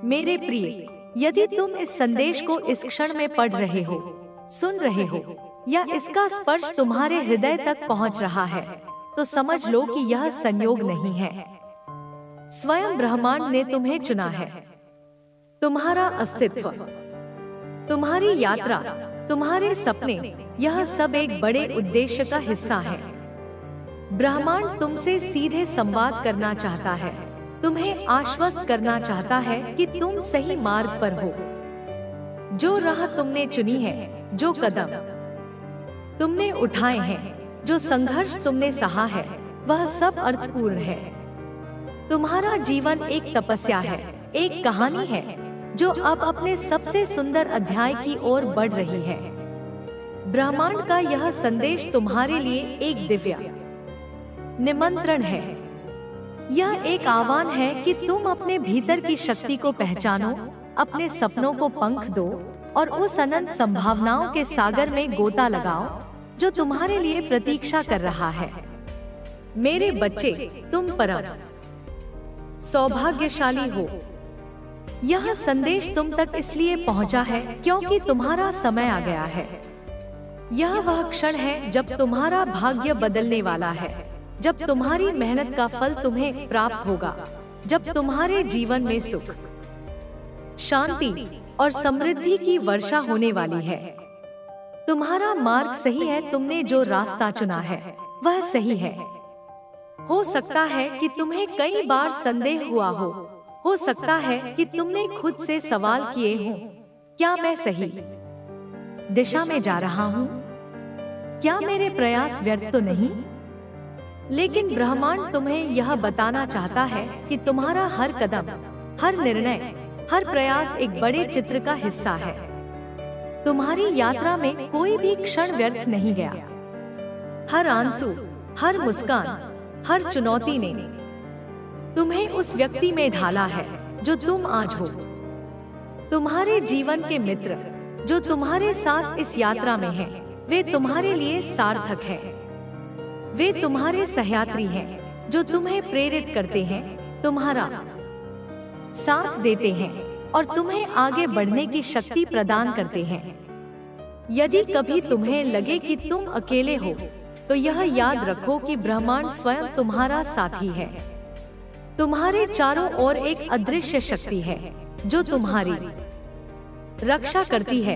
मेरे प्रिय, यदि तुम इस संदेश को इस क्षण में पढ़ रहे हो, सुन रहे हो या इसका स्पर्श तुम्हारे हृदय तक पहुंच रहा है, तो समझ लो कि यह संयोग नहीं है। स्वयं ब्रह्मांड ने तुम्हें चुना है। तुम्हारा अस्तित्व, तुम्हारी यात्रा, तुम्हारे सपने, यह सब एक बड़े उद्देश्य का हिस्सा है। ब्रह्मांड तुमसे सीधे संवाद करना चाहता है, तुम्हें आश्वस्त करना चाहता है कि तुम सही मार्ग पर हो। जो राह तुमने चुनी है, जो कदम तुमने उठाए हैं, जो संघर्ष तुमने सहा है, वह सब अर्थपूर्ण है। तुम्हारा जीवन एक तपस्या है, एक कहानी है जो अब अपने सबसे सुंदर अध्याय की ओर बढ़ रही है। ब्रह्मांड का यह संदेश तुम्हारे लिए एक दिव्य निमंत्रण है। यह एक आह्वान है कि तुम अपने भीतर की शक्ति को पहचानो, अपने सपनों को पंख दो और उस अनंत संभावनाओं के सागर में गोता लगाओ जो तुम्हारे लिए प्रतीक्षा कर रहा है। मेरे बच्चे, तुम परम सौभाग्यशाली हो। यह संदेश तुम तक इसलिए पहुंचा है क्योंकि तुम्हारा समय आ गया है। यह वह क्षण है जब तुम्हारा भाग्य बदलने वाला है, जब तुम्हारी मेहनत का फल तुम्हें प्राप्त होगा, जब तुम्हारे जीवन में सुख, शांति और समृद्धि की वर्षा होने वाली है। तुम्हारा मार्ग सही है, तुमने जो रास्ता चुना है वह सही है। हो सकता है कि तुम्हें कई बार संदेह हुआ हो सकता है कि तुमने खुद से सवाल किए हों, क्या मैं सही दिशा में जा रहा हूँ? क्या मेरे प्रयास व्यर्थ तो नहीं? लेकिन ब्रह्मांड तुम्हें यह बताना चाहता है कि तुम्हारा हर कदम, हर निर्णय, हर प्रयास एक बड़े चित्र का हिस्सा है। तुम्हारी यात्रा में कोई भी क्षण व्यर्थ नहीं गया। हर आंसू, हर मुस्कान, हर चुनौती ने तुम्हें उस व्यक्ति में ढाला है जो तुम आज हो। तुम्हारे जीवन के मित्र जो तुम्हारे साथ इस यात्रा में हैं, वे तुम्हारे लिए सार्थक हैं। वे तुम्हारे सहयात्री हैं जो तुम्हें प्रेरित करते हैं, तुम्हारा साथ देते हैं और तुम्हें आगे बढ़ने की शक्ति प्रदान करते हैं। यदि कभी तुम्हें लगे कि तुम अकेले हो, तो यह याद रखो कि ब्रह्मांड स्वयं तुम्हारा साथी है। तुम्हारे चारों ओर एक अदृश्य शक्ति है जो तुम्हारी रक्षा करती है,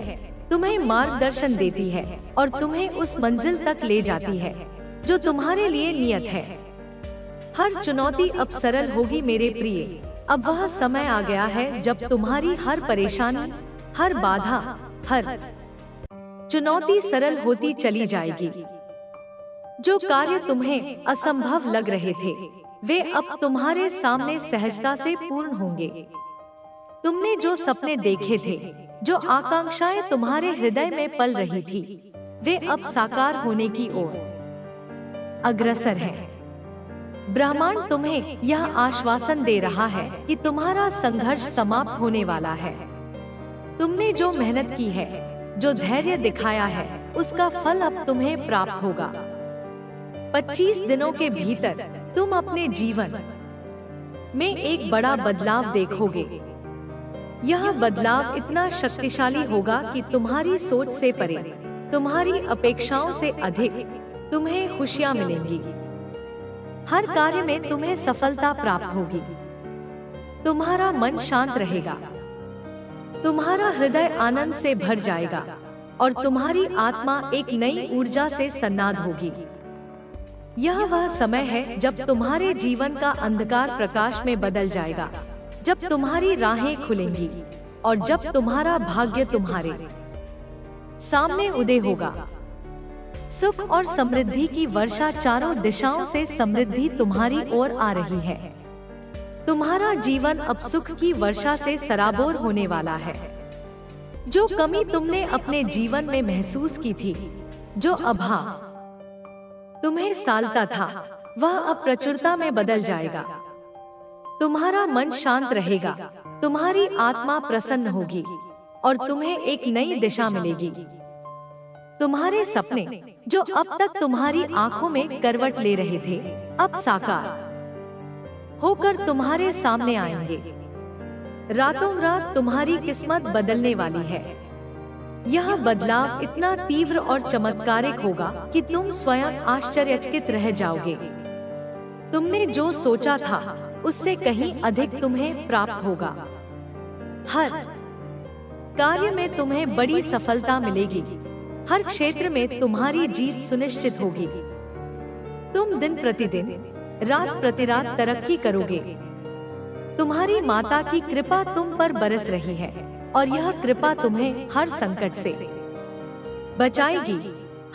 तुम्हें मार्गदर्शन देती है और तुम्हें उस मंजिल तक ले जाती है जो तुम्हारे लिए नियत है। हर चुनौती अब सरल होगी मेरे प्रिय। अब वह समय आ गया है जब तुम्हारी हर परेशानी, हर बाधा, हर चुनौती सरल होती चली जाएगी। जो कार्य तुम्हें असंभव लग रहे थे, वे अब तुम्हारे सामने सहजता से पूर्ण होंगे। तुमने जो सपने देखे थे, जो आकांक्षाएं तुम्हारे हृदय में पल रही थी, वे अब साकार होने की ओर अग्रसर है। ब्रह्मांड तुम्हें यह आश्वासन दे रहा है कि तुम्हारा संघर्ष समाप्त होने वाला है। तुमने जो मेहनत की है, जो धैर्य दिखाया है, उसका फल अब तुम्हें प्राप्त होगा। 25 दिनों के भीतर तुम अपने जीवन में एक बड़ा बदलाव देखोगे। यह बदलाव इतना शक्तिशाली होगा कि तुम्हारी सोच से परे, तुम्हारी अपेक्षाओं से अधिक तुम्हें खुशियां मिलेंगी। हर कार्य में तुम्हें सफलता प्राप्त होगी। तुम्हारा मन शांत रहेगा, तुम्हारा हृदय आनंद से भर जाएगा और तुम्हारी आत्मा एक नई ऊर्जा से सन्नाद होगी। यह वह समय है जब तुम्हारे जीवन का अंधकार प्रकाश में बदल जाएगा, जब तुम्हारी राहें खुलेंगी और जब तुम्हारा भाग्य तुम्हारे सामने उदय होगा। सुख और समृद्धि की वर्षा चारों दिशाओं से समृद्धि तुम्हारी ओर आ रही है। तुम्हारा जीवन अब सुख की वर्षा से सराबोर होने वाला है। जो कमी तुमने अपने जीवन में महसूस की थी, जो अभाव तुम्हें सालता था, वह अब प्रचुरता में बदल जाएगा। तुम्हारा मन शांत रहेगा, तुम्हारी आत्मा प्रसन्न होगी और तुम्हें एक नई दिशा मिलेगी। तुम्हारे सपने जो अब तक तुम्हारी आंखों में करवट ले रहे थे, अब साकार होकर तुम्हारे सामने आएंगे। रातों रात तुम्हारी किस्मत बदलने वाली है। यह बदलाव इतना तीव्र और चमत्कारिक होगा कि तुम स्वयं आश्चर्यचकित रह जाओगे। तुमने जो सोचा था उससे कहीं अधिक तुम्हें प्राप्त होगा। हर कार्य में तुम्हें बड़ी सफलता मिलेगी। हर क्षेत्र में तुम्हारी जीत सुनिश्चित होगी। तुम दिन प्रतिदिन, रात प्रतिरात तरक्की करोगे। तुम्हारी माता की कृपा तुम पर बरस रही है और यह कृपा तुम्हें हर संकट से बचाएगी,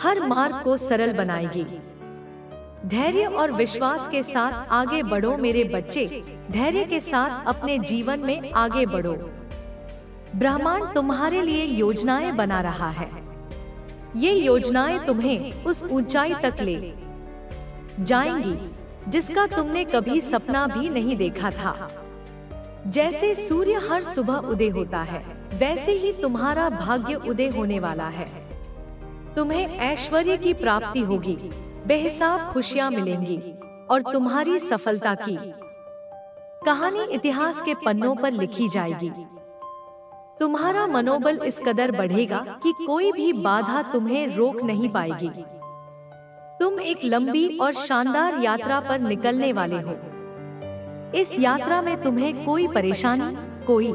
हर मार्ग को सरल बनाएगी। धैर्य और विश्वास के साथ आगे बढ़ो मेरे बच्चे। धैर्य के साथ अपने जीवन में आगे बढ़ो। ब्रह्मांड तुम्हारे लिए योजनाएं बना रहा है। ये योजनाएं तुम्हें उस ऊंचाई तक ले जाएंगी जिसका तुमने कभी सपना भी नहीं देखा था। जैसे सूर्य हर सुबह उदय होता है, वैसे ही तुम्हारा भाग्य उदय होने वाला है। तुम्हें ऐश्वर्य की प्राप्ति होगी, बेहिसाब खुशियां मिलेंगी और तुम्हारी सफलता की कहानी इतिहास के पन्नों पर लिखी जाएगी। तुम्हारा मनोबल इस कदर बढ़ेगा कि कोई भी बाधा तुम्हें रोक नहीं पाएगी। तुम एक लंबी और शानदार यात्रा पर निकलने वाले हो। इस यात्रा में तुम्हें कोई परेशानी, कोई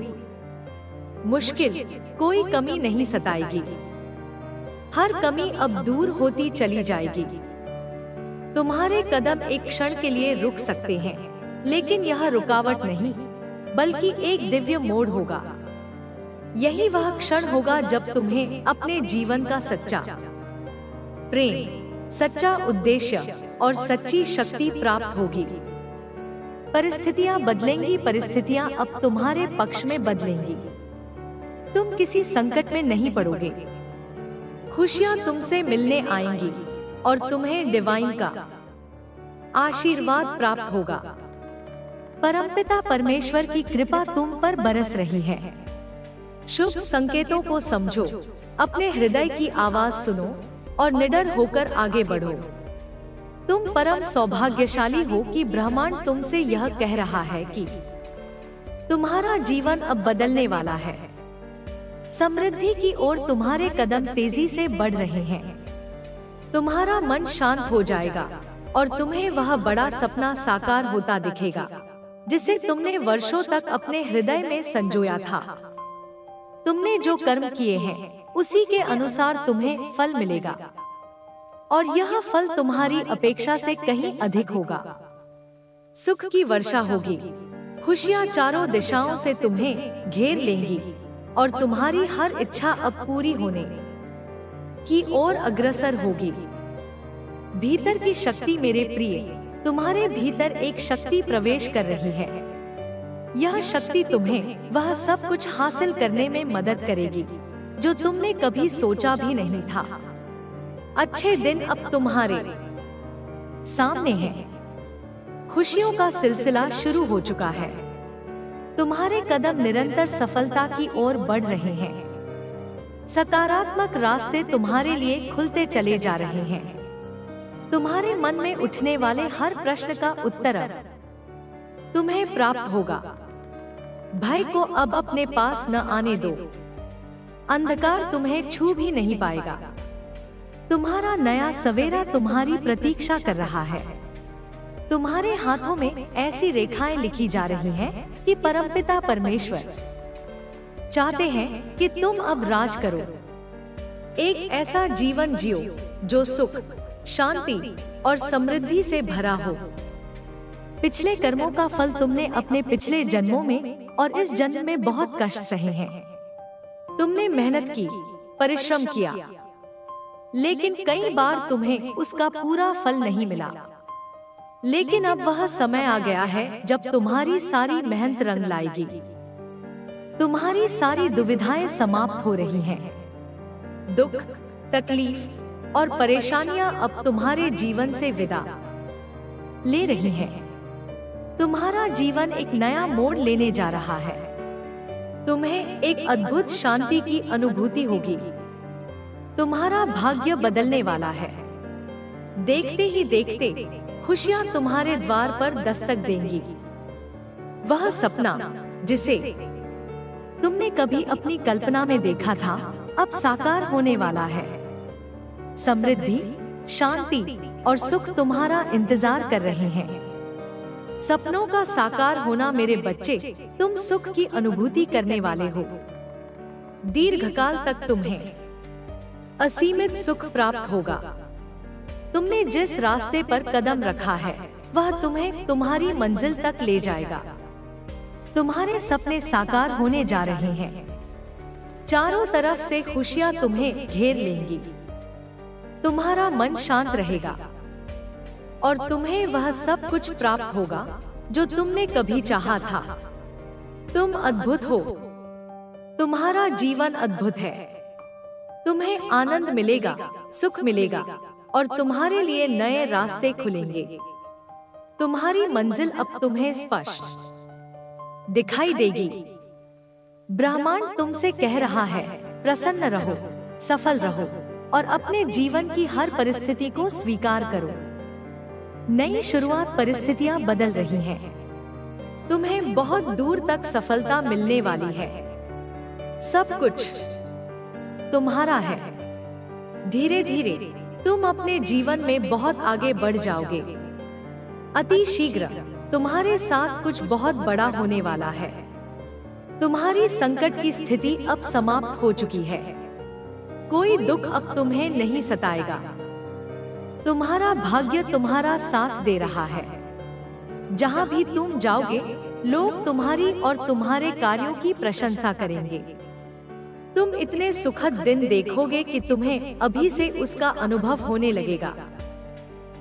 मुश्किल, कोई कमी नहीं सताएगी। हर कमी अब दूर होती चली जाएगी। तुम्हारे कदम एक क्षण के लिए रुक सकते हैं, लेकिन यह रुकावट नहीं, बल्कि एक दिव्य मोड़ होगा। यही वह क्षण होगा जब तुम्हें अपने जीवन का सच्चा प्रेम, सच्चा उद्देश्य और सच्ची शक्ति प्राप्त होगी। परिस्थितियां बदलेंगी, परिस्थितियां अब तुम्हारे पक्ष में बदलेंगी। तुम किसी संकट में नहीं पड़ोगे। खुशियां तुमसे मिलने आएंगी और तुम्हें डिवाइन का आशीर्वाद प्राप्त होगा। परमपिता परमेश्वर की कृपा तुम पर बरस रही है। शुभ संकेतों को समझो, अपने हृदय की आवाज सुनो और निडर होकर आगे बढ़ो। तुम परम सौभाग्यशाली हो कि ब्रह्मांड तुमसे यह कह रहा है कि तुम्हारा जीवन अब बदलने वाला है। समृद्धि की ओर तुम्हारे कदम तेजी से बढ़ रहे हैं। तुम्हारा मन शांत हो जाएगा और तुम्हें वह बड़ा सपना साकार होता दिखेगा जिसे तुमने वर्षों तक अपने हृदय में संजोया था। तुमने जो कर्म किए हैं उसी के अनुसार तुम्हें फल मिलेगा और यह फल तुम्हारी अपेक्षा से कहीं अधिक होगा। सुख की वर्षा होगी, खुशियां चारों दिशाओं से तुम्हें घेर लेंगी और तुम्हारी हर इच्छा अब पूरी होने की ओर अग्रसर होगी। भीतर की शक्ति मेरे प्रिय, तुम्हारे भीतर एक शक्ति प्रवेश कर रही है। यह शक्ति तुम्हें वह सब कुछ हासिल करने में मदद करेगी जो तुमने कभी सोचा भी नहीं था। अच्छे दिन अब तुम्हारे सामने हैं। खुशियों का सिलसिला शुरू हो चुका है। तुम्हारे कदम निरंतर सफलता की ओर बढ़ रहे हैं। सकारात्मक रास्ते तुम्हारे लिए खुलते चले जा रहे हैं। तुम्हारे मन में उठने वाले हर प्रश्न का उत्तर अब तुम्हें प्राप्त होगा। भय को अब अपने पास न आने दो। अंधकार तुम्हें छू भी नहीं पाएगा। तुम्हारा नया सवेरा तुम्हारी प्रतीक्षा कर रहा है। तुम्हारे हाथों में ऐसी रेखाएं लिखी जा रही हैं कि परमपिता परमेश्वर चाहते हैं कि तुम अब राज करो। एक ऐसा जीवन जियो जो सुख, शांति और समृद्धि से भरा हो। पिछले कर्मों का फल तुमने अपने पिछले जन्मों में और इस जन्म में बहुत कष्ट सहे हैं। तुमने मेहनत की, परिश्रम किया, लेकिन कई बार तुम्हें उसका पूरा फल नहीं मिला। लेकिन अब वह समय आ गया है जब तुम्हारी सारी मेहनत रंग लाएगी। तुम्हारी सारी दुविधाएं समाप्त हो रही हैं। दुख, तकलीफ और परेशानियां अब तुम्हारे जीवन से विदा ले रही हैं। तुम्हारा जीवन एक नया मोड़ लेने जा रहा है। तुम्हें एक अद्भुत शांति की अनुभूति होगी। तुम्हारा भाग्य बदलने वाला है। देखते ही देखते खुशियां तुम्हारे द्वार पर दस्तक देंगी। वह सपना जिसे तुमने कभी अपनी कल्पना में देखा था, अब साकार होने वाला है। समृद्धि, शांति और सुख तुम्हारा इंतजार कर रहे हैं। सपनों का साकार होना मेरे बच्चे, तुम सुख की अनुभूति करने वाले हो। दीर्घकाल तक तुम्हें असीमित सुख प्राप्त होगा। तुमने जिस रास्ते पर कदम रखा है वह तुम्हें तुम्हारी मंजिल तक ले जाएगा। तुम्हारे सपने साकार होने जा रहे हैं। चारों तरफ से खुशियां तुम्हें घेर लेंगी। तुम्हारा मन शांत रहेगा और तुम्हें वह सब कुछ प्राप्त होगा जो तुमने कभी चाहा था। तुम अद्भुत हो। तुम्हारा जीवन अद्भुत है। तुम्हें आनंद मिलेगा, सुख मिलेगा और तुम्हारे लिए नए रास्ते खुलेंगे। तुम्हारी मंजिल अब तुम्हें स्पष्ट दिखाई देगी। ब्रह्मांड तुमसे कह रहा है, प्रसन्न रहो, सफल रहो और अपने जीवन की हर परिस्थिति को स्वीकार करो। नई शुरुआत, परिस्थितियां बदल रही हैं। तुम्हें बहुत दूर तक सफलता मिलने वाली है। सब कुछ तुम्हारा है। धीरे धीरे तुम अपने जीवन में बहुत आगे बढ़ जाओगे। अति शीघ्र तुम्हारे साथ कुछ बहुत बड़ा होने वाला है। तुम्हारी संकट की स्थिति अब समाप्त हो चुकी है। कोई दुख अब तुम्हें नहीं सताएगा। तुम्हारा भाग्य तुम्हारा साथ दे रहा है। जहां भी तुम जाओगे, लोग तुम्हारी और तुम्हारे कार्यों की प्रशंसा करेंगे। तुम इतने सुखद दिन देखोगे कि तुम्हें अभी से उसका अनुभव होने लगेगा।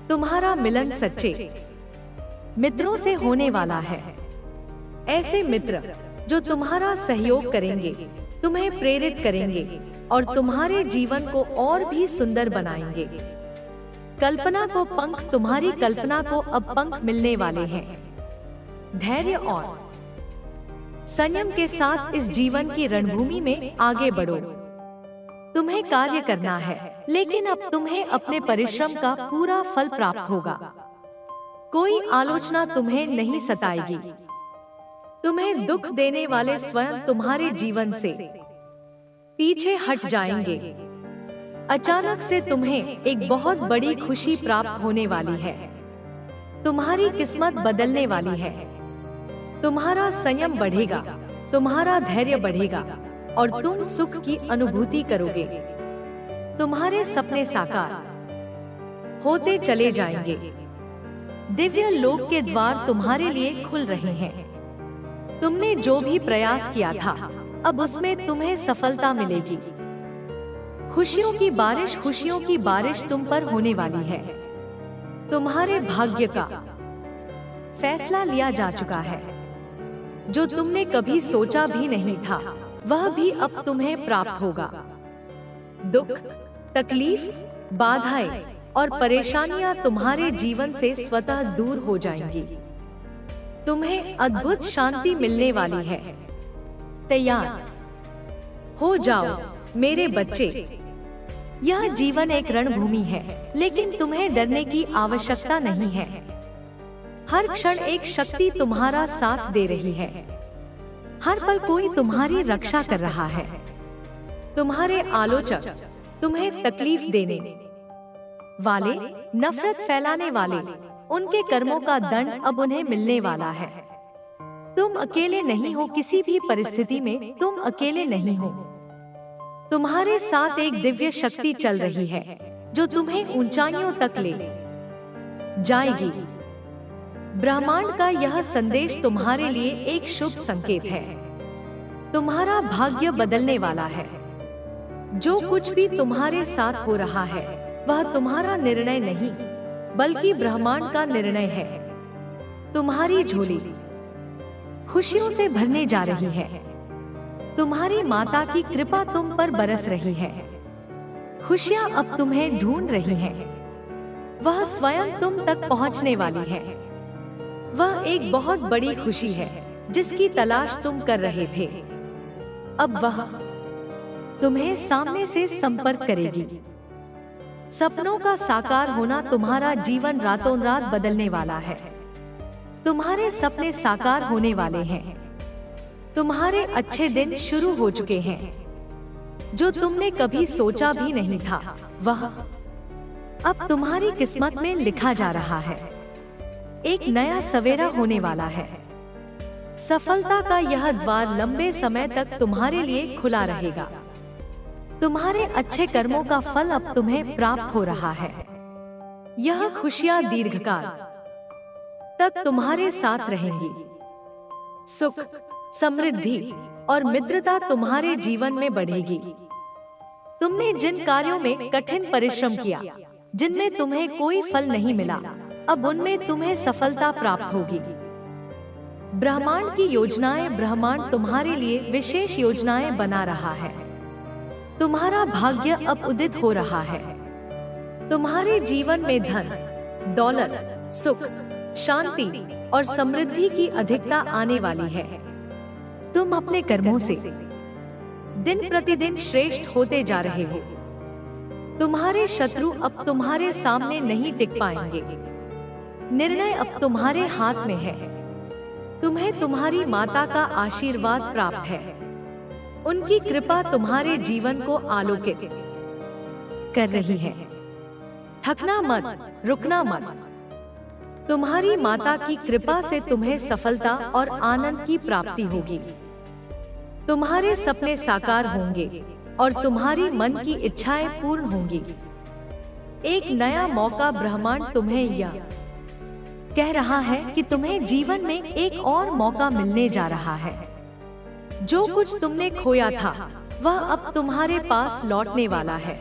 तुम्हारा मिलन सच्चे मित्रों से होने वाला है। ऐसे मित्र जो तुम्हारा सहयोग करेंगे, तुम्हें प्रेरित करेंगे और तुम्हारे जीवन को और भी सुंदर बनाएंगे। कल्पना को पंख, तुम्हारी कल्पना को अब पंख मिलने वाले हैं। धैर्य और संयम के साथ इस जीवन की रणभूमि में आगे बढ़ो। तुम्हें कार्य करना है, लेकिन अब तुम्हें अपने परिश्रम का पूरा फल प्राप्त होगा। कोई आलोचना तुम्हें नहीं सताएगी। तुम्हें दुख देने वाले स्वयं तुम्हारे जीवन से पीछे हट जाएंगे। अचानक से तुम्हें एक बहुत बड़ी खुशी प्राप्त होने वाली है। तुम्हारी किस्मत बदलने वाली है। तुम्हारा संयम बढ़ेगा, तुम्हारा धैर्य बढ़ेगा और तुम सुख की अनुभूति करोगे। तुम्हारे सपने साकार होते चले जाएंगे। दिव्य लोक के द्वार तुम्हारे लिए खुल रहे हैं। तुमने जो भी प्रयास किया था, अब उसमें तुम्हें सफलता मिलेगी। खुशियों की बारिश तुम पर होने वाली है। तुम्हारे भाग्य का फैसला लिया जा चुका है। जो तुमने कभी सोचा भी नहीं था, वह भी अब तुम्हें प्राप्त होगा। दुख, तकलीफ, बाधाएं और परेशानियां तुम्हारे जीवन से स्वतः दूर हो जाएंगी। तुम्हें अद्भुत शांति मिलने वाली है। तैयार हो जाओ मेरे बच्चे। यह जीवन एक रणभूमि है, लेकिन तुम्हें डरने की आवश्यकता नहीं है। हर क्षण एक शक्ति तुम्हारा साथ दे रही है। हर पल कोई तुम्हारी रक्षा कर रहा है। तुम्हारे आलोचक, तुम्हें तकलीफ देने वाले, नफरत फैलाने वाले, उनके कर्मों का दंड अब उन्हें मिलने वाला है। तुम अकेले नहीं हो। किसी भी परिस्थिति में तुम अकेले नहीं हो। तुम्हारे साथ एक दिव्य शक्ति चल रही है जो तुम्हें ऊंचाइयों तक ले जाएगी। ब्रह्मांड का यह संदेश तुम्हारे लिए एक शुभ संकेत है। तुम्हारा भाग्य बदलने वाला है। जो कुछ भी तुम्हारे साथ हो रहा है, वह तुम्हारा निर्णय नहीं, बल्कि ब्रह्मांड का निर्णय है। तुम्हारी झोली खुशियों से भरने जा रही है। तुम्हारी माता की कृपा तुम पर बरस रही है। खुशियां अब तुम्हें ढूंढ रही हैं। वह स्वयं तुम तक पहुंचने वाली है। वह एक बहुत बड़ी खुशी है जिसकी तलाश तुम कर रहे थे। अब वह तुम्हें सामने से संपर्क करेगी। सपनों का साकार होना तुम्हारा जीवन रातों रात बदलने वाला है। तुम्हारे सपने साकार होने वाले हैं। तुम्हारे अच्छे दिन शुरू हो चुके हैं। जो तुमने कभी सोचा भी नहीं था, वह अब तुम्हारी किस्मत में लिखा जा रहा है। एक नया सवेरा होने वाला है। सफलता का यह द्वार लंबे समय तक तुम्हारे लिए खुला रहेगा। तुम्हारे अच्छे कर्मों का फल अब तुम्हें प्राप्त हो रहा है। यह खुशियां दीर्घकाल तक तुम्हारे साथ रहेंगी। सुख, समृद्धि और मित्रता तुम्हारे जीवन में बढ़ेगी। तुमने जिन कार्यों में कठिन परिश्रम किया, जिनमें तुम्हें कोई फल नहीं मिला, अब उनमें तुम्हें सफलता प्राप्त होगी। ब्रह्मांड की योजनाएं, ब्रह्मांड तुम्हारे लिए विशेष योजनाएं बना रहा है। तुम्हारा भाग्य अब उदित हो रहा है। तुम्हारे जीवन में धन, दौलत, सुख, शांति और समृद्धि की अधिकता आने वाली है। तुम अपने कर्मों से दिन प्रतिदिन श्रेष्ठ होते जा रहे हो। तुम्हारे शत्रु अब तुम्हारे सामने नहीं टिक पाएंगे। निर्णय अब तुम्हारे हाथ में है। तुम्हें तुम्हारी माता का आशीर्वाद प्राप्त है। उनकी कृपा तुम्हारे जीवन को आलोकित कर रही है। थकना मत, रुकना मत। तुम्हारी माता की कृपा से तुम्हें सफलता और आनंद की प्राप्ति होगी। तुम्हारे सपने साकार होंगे और तुम्हारी मन की इच्छाएं पूर्ण होंगी। एक नया मौका, ब्रह्मांड तुम्हें यह कह रहा है कि तुम्हें जीवन में एक और मौका मिलने जा रहा है। जो कुछ तुमने खोया था, वह अब तुम्हारे पास लौटने वाला है।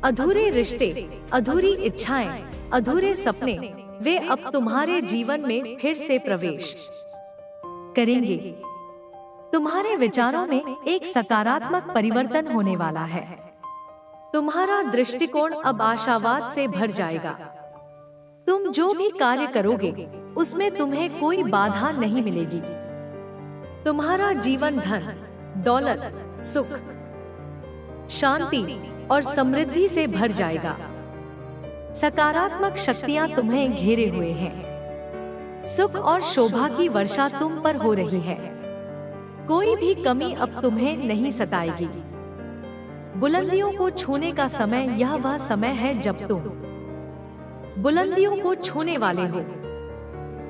अधूरे रिश्ते, अधूरी इच्छाएं, अधूरे सपने, वे अब तुम्हारे जीवन में फिर से प्रवेश करेंगे। तुम्हारे विचारों में एक सकारात्मक परिवर्तन होने वाला है। तुम्हारा दृष्टिकोण अब आशावाद से भर जाएगा। तुम जो भी कार्य करोगे, उसमें तुम्हें कोई बाधा नहीं मिलेगी। तुम्हारा जीवन धन, दौलत, सुख, शांति और समृद्धि से भर जाएगा। सकारात्मक शक्तियां तुम्हें घेरे हुए हैं। सुख और शोभा की वर्षा तुम पर हो रही है। कोई भी कमी अब तुम्हें नहीं सताएगी। बुलंदियों को छूने का समय, यह वह समय है जब तुम बुलंदियों को छूने वाले हो।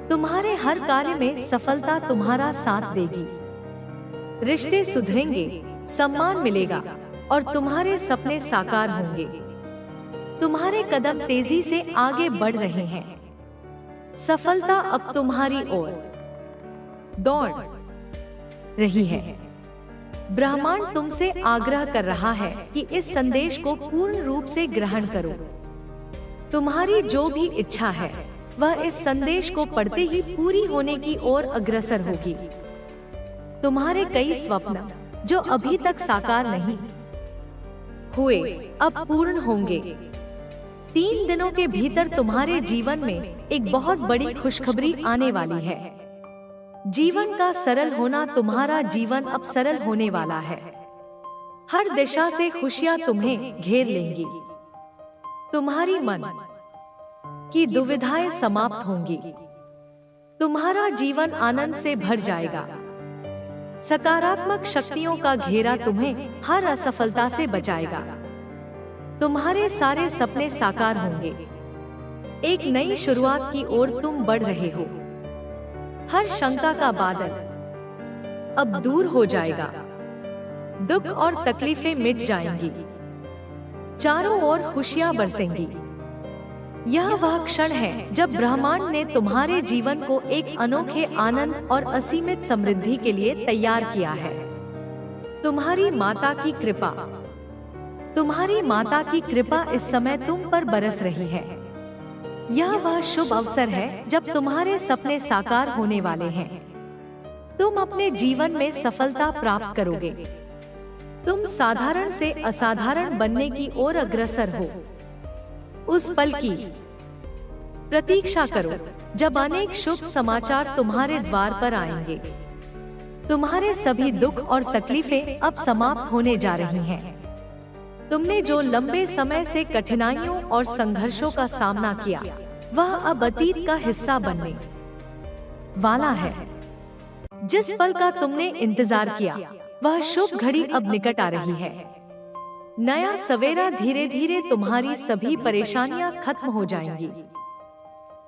तुम्हारे हर कार्य में सफलता तुम्हारा साथ देगी। रिश्ते सुधरेंगे, सम्मान मिलेगा और तुम्हारे सपने साकार होंगे। तुम्हारे कदम तेजी से आगे बढ़ रहे हैं। सफलता अब तुम्हारी ओर दौड़ रही है। ब्रह्मांड तुमसे आग्रह कर रहा है कि इस संदेश को पूर्ण रूप से ग्रहण करो। तुम्हारी जो भी इच्छा है, वह इस संदेश को पढ़ते ही पूरी होने की ओर अग्रसर होगी। तुम्हारे कई स्वप्न जो अभी तक साकार नहीं हुए, अब पूर्ण होंगे। 3 दिनों के भीतर तुम्हारे जीवन में एक बहुत बड़ी खुशखबरी आने वाली है। जीवन का सरल होना, तुम्हारा जीवन अब सरल होने वाला है। हर दिशा से खुशियां तुम्हें घेर लेंगी। तुम्हारी मन की दुविधाएं समाप्त होंगी। तुम्हारा जीवन आनंद से भर जाएगा। सकारात्मक शक्तियों का घेरा तुम्हें हर असफलता से बचाएगा। तुम्हारे सारे सपने साकार होंगे। एक नई शुरुआत की ओर तुम बढ़ रहे हो। हर शंका का बादल अब दूर हो जाएगा। दुख और तकलीफें मिट जाएंगी। चारों ओर खुशियां बरसेंगी। यह वह क्षण है जब ब्रह्मांड ने तुम्हारे जीवन को एक अनोखे आनंद और असीमित समृद्धि के लिए तैयार किया है। तुम्हारी माता की कृपा, तुम्हारी माता की कृपा इस समय तुम पर बरस रही है। यह वह शुभ अवसर है जब तुम्हारे सपने साकार होने वाले हैं। तुम अपने जीवन में सफलता प्राप्त करोगे। तुम साधारण से असाधारण बनने की ओर अग्रसर हो। उस पल की प्रतीक्षा करो जब अनेक शुभ समाचार तुम्हारे द्वार पर आएंगे। तुम्हारे सभी दुख और तकलीफें अब समाप्त होने जा रही हैं। तुमने जो लंबे समय से कठिनाइयों और संघर्षों का सामना किया, वह अब अतीत का हिस्सा बनने वाला है। जिस पल का तुमने इंतजार किया, वह शुभ घड़ी अब निकट आ रही है। नया सवेरा धीरे धीरे तुम्हारी सभी परेशानियां खत्म हो जाएंगी।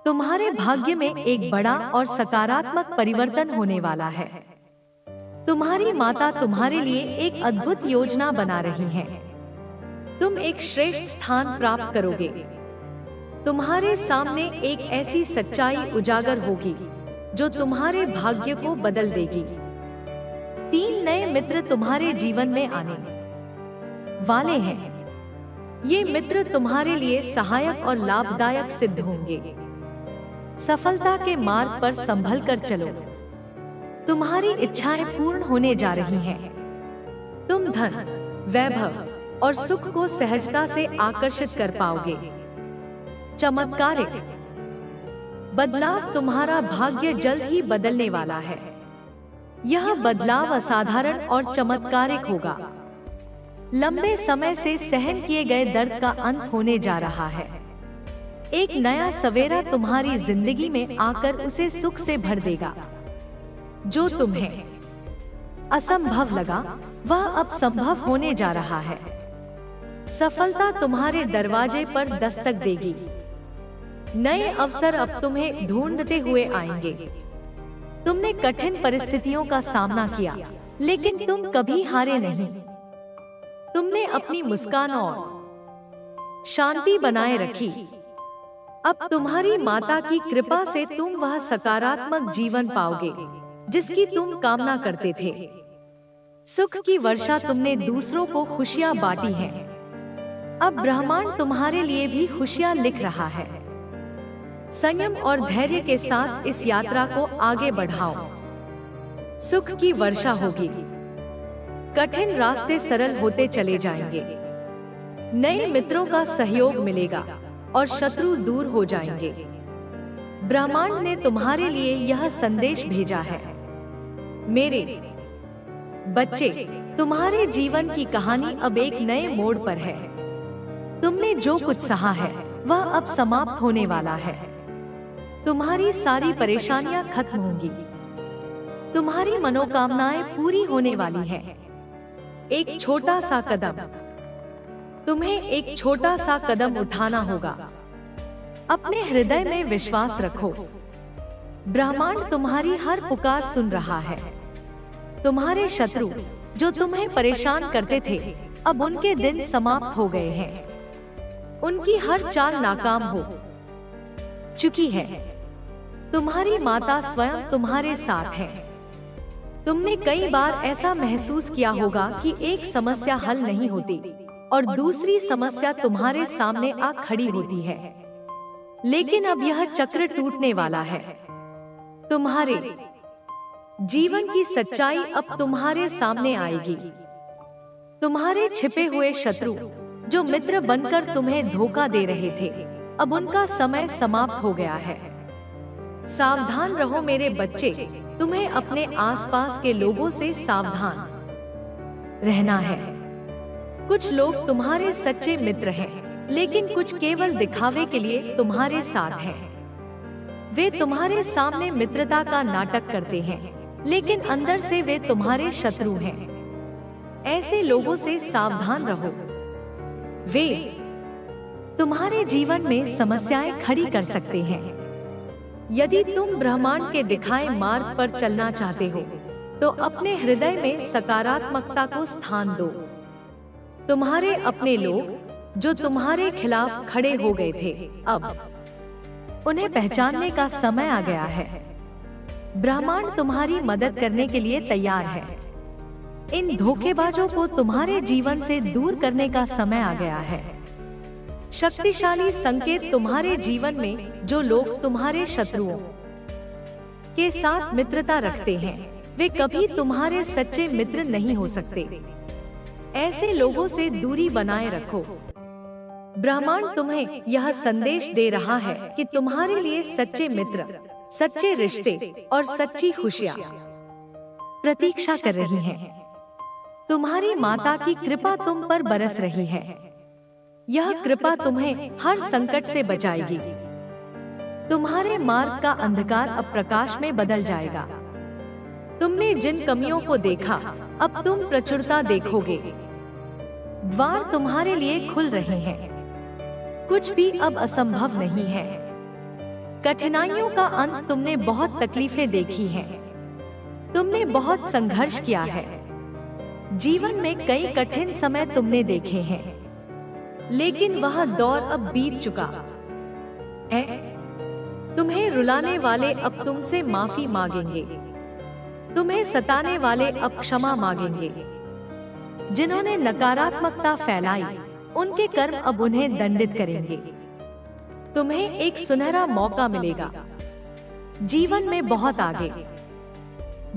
तुम्हारे भाग्य में एक बड़ा और सकारात्मक परिवर्तन होने वाला है। तुम्हारी माता तुम्हारे लिए एक अद्भुत योजना बना रही है। तुम एक श्रेष्ठ स्थान प्राप्त करोगे। तुम्हारे सामने एक ऐसी सच्चाई उजागर होगी जो तुम्हारे भाग्य को बदल देगी। 3 नए मित्र तुम्हारे जीवन में आने वाले हैं। ये मित्र तुम्हारे लिए सहायक और लाभदायक सिद्ध होंगे। सफलता के मार्ग पर संभल कर चलो। तुम्हारी इच्छाएं पूर्ण होने जा रही हैं। तुम धन, वैभव और सुख को सहजता से आकर्षित कर पाओगे। चमत्कारिक बदलाव, तुम्हारा भाग्य जल्द ही बदलने वाला है। यह बदलाव असाधारण और चमत्कारिक होगा। लंबे समय से सहन किए गए दर्द का अंत होने जा रहा है। एक नया सवेरा तुम्हारी जिंदगी में आकर उसे सुख से भर देगा। जो तुम्हें असंभव लगा, वह अब संभव होने जा रहा है। सफलता तुम्हारे दरवाजे पर दस्तक देगी। नए अवसर अब तुम्हें ढूंढते हुए आएंगे। तुमने कठिन परिस्थितियों का सामना किया, लेकिन तुम कभी हारे नहीं। तुमने अपनी मुस्कान और शांति बनाए रखी। अब तुम्हारी माता की कृपा से तुम वह सकारात्मक जीवन पाओगे जिसकी तुम कामना करते थे। सुख की वर्षा तुमने दूसरों को खुशियां बांटी हैं। अब ब्रह्मांड तुम्हारे लिए भी खुशियां लिख रहा है। संयम और धैर्य के साथ इस यात्रा को आगे बढ़ाओ। सुख की वर्षा होगी। कठिन रास्ते सरल होते चले जाएंगे। नए मित्रों का सहयोग मिलेगा और शत्रु दूर हो जाएंगे। ब्रह्मांड ने तुम्हारे लिए यह संदेश भेजा है, मेरे बच्चे, तुम्हारे जीवन की कहानी अब एक नए मोड़ पर है। तुमने जो कुछ सहा है, वह अब समाप्त होने वाला है। तुम्हारी सारी परेशानियां खत्म होंगी। तुम्हारी मनोकामनाएं पूरी होने वाली हैं। एक छोटा सा कदम, तुम्हें एक छोटा सा कदम उठाना होगा। अपने हृदय में विश्वास रखो। ब्रह्मांड तुम्हारी हर पुकार सुन रहा है। तुम्हारे शत्रु जो तुम्हें परेशान करते थे, अब उनके दिन समाप्त हो गए हैं। उनकी हर चाल नाकाम हो चुकी है। तुम्हारी माता स्वयं तुम्हारे साथ है। तुमने कई बार ऐसा महसूस किया होगा कि एक समस्या हल नहीं होती और दूसरी समस्या तुम्हारे सामने आ खड़ी होती है, लेकिन अब यह चक्र टूटने वाला है। तुम्हारे जीवन की सच्चाई अब तुम्हारे सामने आएगी। तुम्हारे छिपे हुए शत्रु जो मित्र बनकर तुम्हें धोखा दे रहे थे, अब उनका समय समाप्त हो गया है। सावधान रहो मेरे बच्चे, तुम्हें अपने आसपास के लोगों से सावधान रहना है। कुछ लोग तुम्हारे सच्चे मित्र हैं, लेकिन कुछ केवल दिखावे के लिए तुम्हारे साथ हैं। वे तुम्हारे सामने मित्रता का नाटक करते हैं, लेकिन अंदर से वे तुम्हारे शत्रु हैं। ऐसे लोगों से सावधान रहो। वे तुम्हारे जीवन में समस्याएं खड़ी कर सकते हैं। यदि तुम ब्रह्मांड के दिखाए मार्ग पर चलना चाहते हो, तो अपने हृदय में सकारात्मकता को स्थान दो। तुम्हारे अपने लोग जो तुम्हारे खिलाफ खड़े हो गए थे, अब उन्हें पहचानने का समय आ गया है। ब्रह्मांड तुम्हारी मदद करने के लिए तैयार है। इन धोखेबाजों को तुम्हारे जीवन से दूर करने का समय आ गया है। शक्तिशाली संकेत तुम्हारे जीवन में जो लोग तुम्हारे शत्रुओं के साथ मित्रता रखते हैं, वे कभी तुम्हारे सच्चे मित्र नहीं हो सकते। ऐसे लोगों से दूरी बनाए रखो। ब्रह्मांड तुम्हें यह संदेश दे रहा है कि तुम्हारे लिए सच्चे मित्र, सच्चे रिश्ते और सच्ची खुशियां प्रतीक्षा कर रही हैं। तुम्हारी माता की कृपा तुम पर बरस रही है। यह कृपा तुम्हें हर संकट से बचाएगी। तुम्हारे मार्ग का अंधकार अब प्रकाश में बदल जाएगा। तुमने जिन कमियों को देखा, अब तुम प्रचुरता देखोगे। द्वार तुम्हारे लिए खुल रहे हैं, कुछ भी अब असंभव नहीं है। कठिनाइयों का अंत, तुमने बहुत तकलीफें देखी हैं, तुमने बहुत संघर्ष किया है। जीवन में कई कठिन समय तुमने देखे हैं, लेकिन वह दौर अब बीत चुका है। तुम्हें रुलाने वाले अब तुमसे माफी मांगेंगे, तुम्हें सताने वाले अब क्षमा मांगेंगे। जिन्होंने नकारात्मकता फैलाई, उनके कर्म अब उन्हें दंडित करेंगे। तुम्हें एक सुनहरा मौका मिलेगा, जीवन में बहुत आगे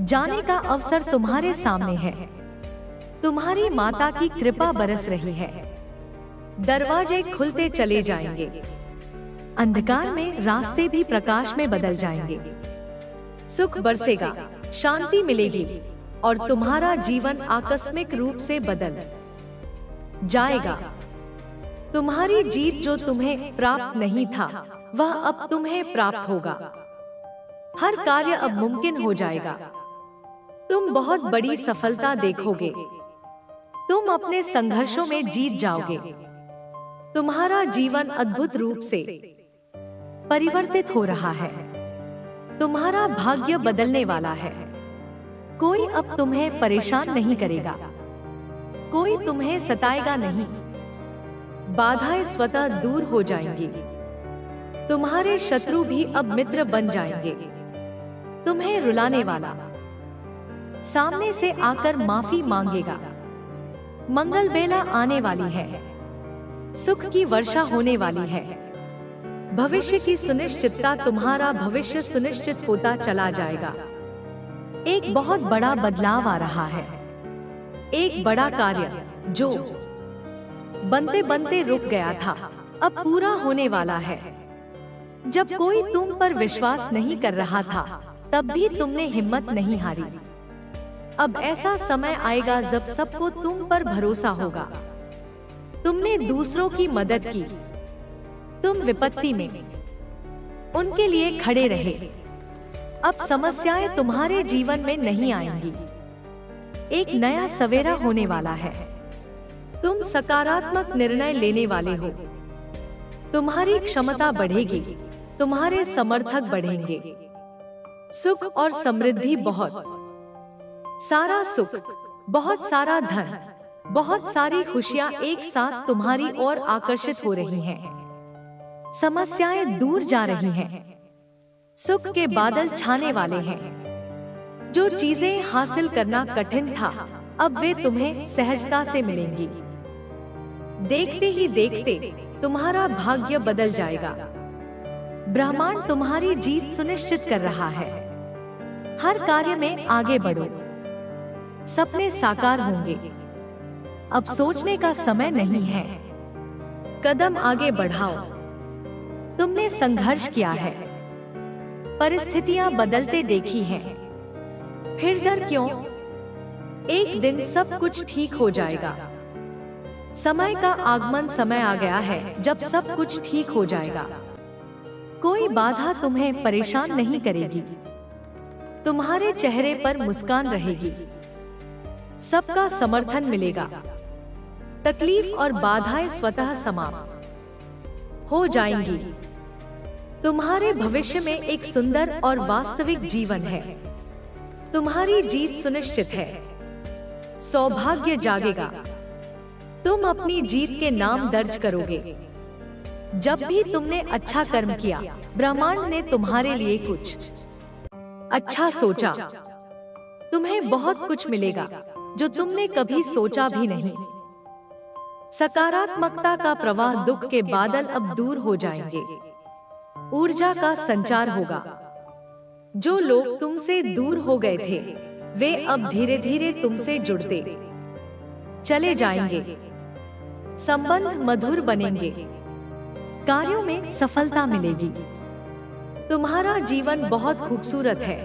जाने का अवसर तुम्हारे सामने है। तुम्हारी माता की कृपा बरस रही है, दरवाजे खुलते चले जाएंगे, अंधकार में रास्ते भी प्रकाश में बदल जाएंगे। सुख बरसेगा, शांति मिलेगी और तुम्हारा जीवन आकस्मिक रूप से बदल जाएगा। तुम्हारी जीत जो तुम्हें प्राप्त नहीं था, वह अब तुम्हें प्राप्त होगा। हर कार्य अब मुमकिन हो जाएगा। तुम बहुत बड़ी सफलता देखोगे। तुम अपने संघर्षों में जीत जाओगे। तुम्हारा जीवन अद्भुत रूप से परिवर्तित हो रहा है। तुम्हारा भाग्य बदलने वाला है। कोई अब तुम्हें परेशान नहीं करेगा, कोई तुम्हें सताएगा नहीं। बाधाएं स्वतः दूर हो जाएंगी। तुम्हारे शत्रु भी अब मित्र बन जाएंगे। तुम्हें रुलाने वाला सामने से आकर माफी मांगेगा। मंगल बेला आने वाली है, सुख की वर्षा होने वाली है। भविष्य की सुनिश्चितता, तुम्हारा भविष्य सुनिश्चित होता चला जाएगा। एक बहुत बड़ा बदलाव आ रहा है। एक बड़ा कार्य जो बनते बनते रुक गया था, अब पूरा होने वाला है। जब कोई तुम पर विश्वास नहीं कर रहा था, तब भी तुमने हिम्मत नहीं हारी। अब ऐसा समय आएगा जब सबको तुम पर भरोसा होगा। तुमने दूसरों की मदद की, तुम विपत्ति में उनके लिए खड़े रहे। अब समस्याएं तुम्हारे जीवन में नहीं आएंगी। एक नया सवेरा होने वाला है। तुम सकारात्मक निर्णय लेने वाले हो। तुम्हारी क्षमता बढ़ेगी, तुम्हारे समर्थक बढ़ेंगे। सुख और समृद्धि, बहुत सारा सुख, बहुत सारा धन, बहुत सारी खुशियां एक साथ तुम्हारी ओर आकर्षित हो रही हैं। समस्याएं दूर जा रही हैं। सुख के बादल छाने वाले हैं। जो चीजें हासिल करना कठिन था, अब वे तुम्हें सहजता से मिलेंगी। देखते ही देखते तुम्हारा भाग्य बदल जाएगा। ब्रह्मांड तुम्हारी जीत सुनिश्चित कर रहा है। हर कार्य में आगे बढ़ो, सपने साकार होंगे। अब सोचने का समय नहीं है, कदम आगे बढ़ाओ। तुमने संघर्ष किया है, परिस्थितियां बदलते देखी हैं, फिर डर क्यों? एक दिन सब कुछ ठीक हो जाएगा। समय का आगमन, समय आ गया है जब सब कुछ ठीक हो जाएगा। कोई बाधा तुम्हें परेशान नहीं करेगी। तुम्हारे चेहरे पर मुस्कान रहेगी। सबका समर्थन मिलेगा। तकलीफ और बाधाएं स्वतः समाप्त हो जाएंगी। तुम्हारे भविष्य में एक सुंदर और वास्तविक जीवन है। तुम्हारी जीत सुनिश्चित है। सौभाग्य जागेगा। तुम अपनी जीत के नाम दर्ज करोगे। जब भी तुमने अच्छा कर्म किया, ब्रह्मांड ने तुम्हारे लिए कुछ अच्छा सोचा। तुम्हें बहुत कुछ मिलेगा जो तुमने कभी सोचा भी नहीं। सकारात्मकता का प्रवाह, दुख के बादल अब दूर हो जाएंगे। ऊर्जा का संचार होगा। जो लोग तुमसे दूर हो गए थे, वे अब धीरे धीरे तुमसे जुड़ते चले जाएंगे। संबंध मधुर बनेंगे। कार्यों में सफलता मिलेगी। तुम्हारा जीवन बहुत खूबसूरत है।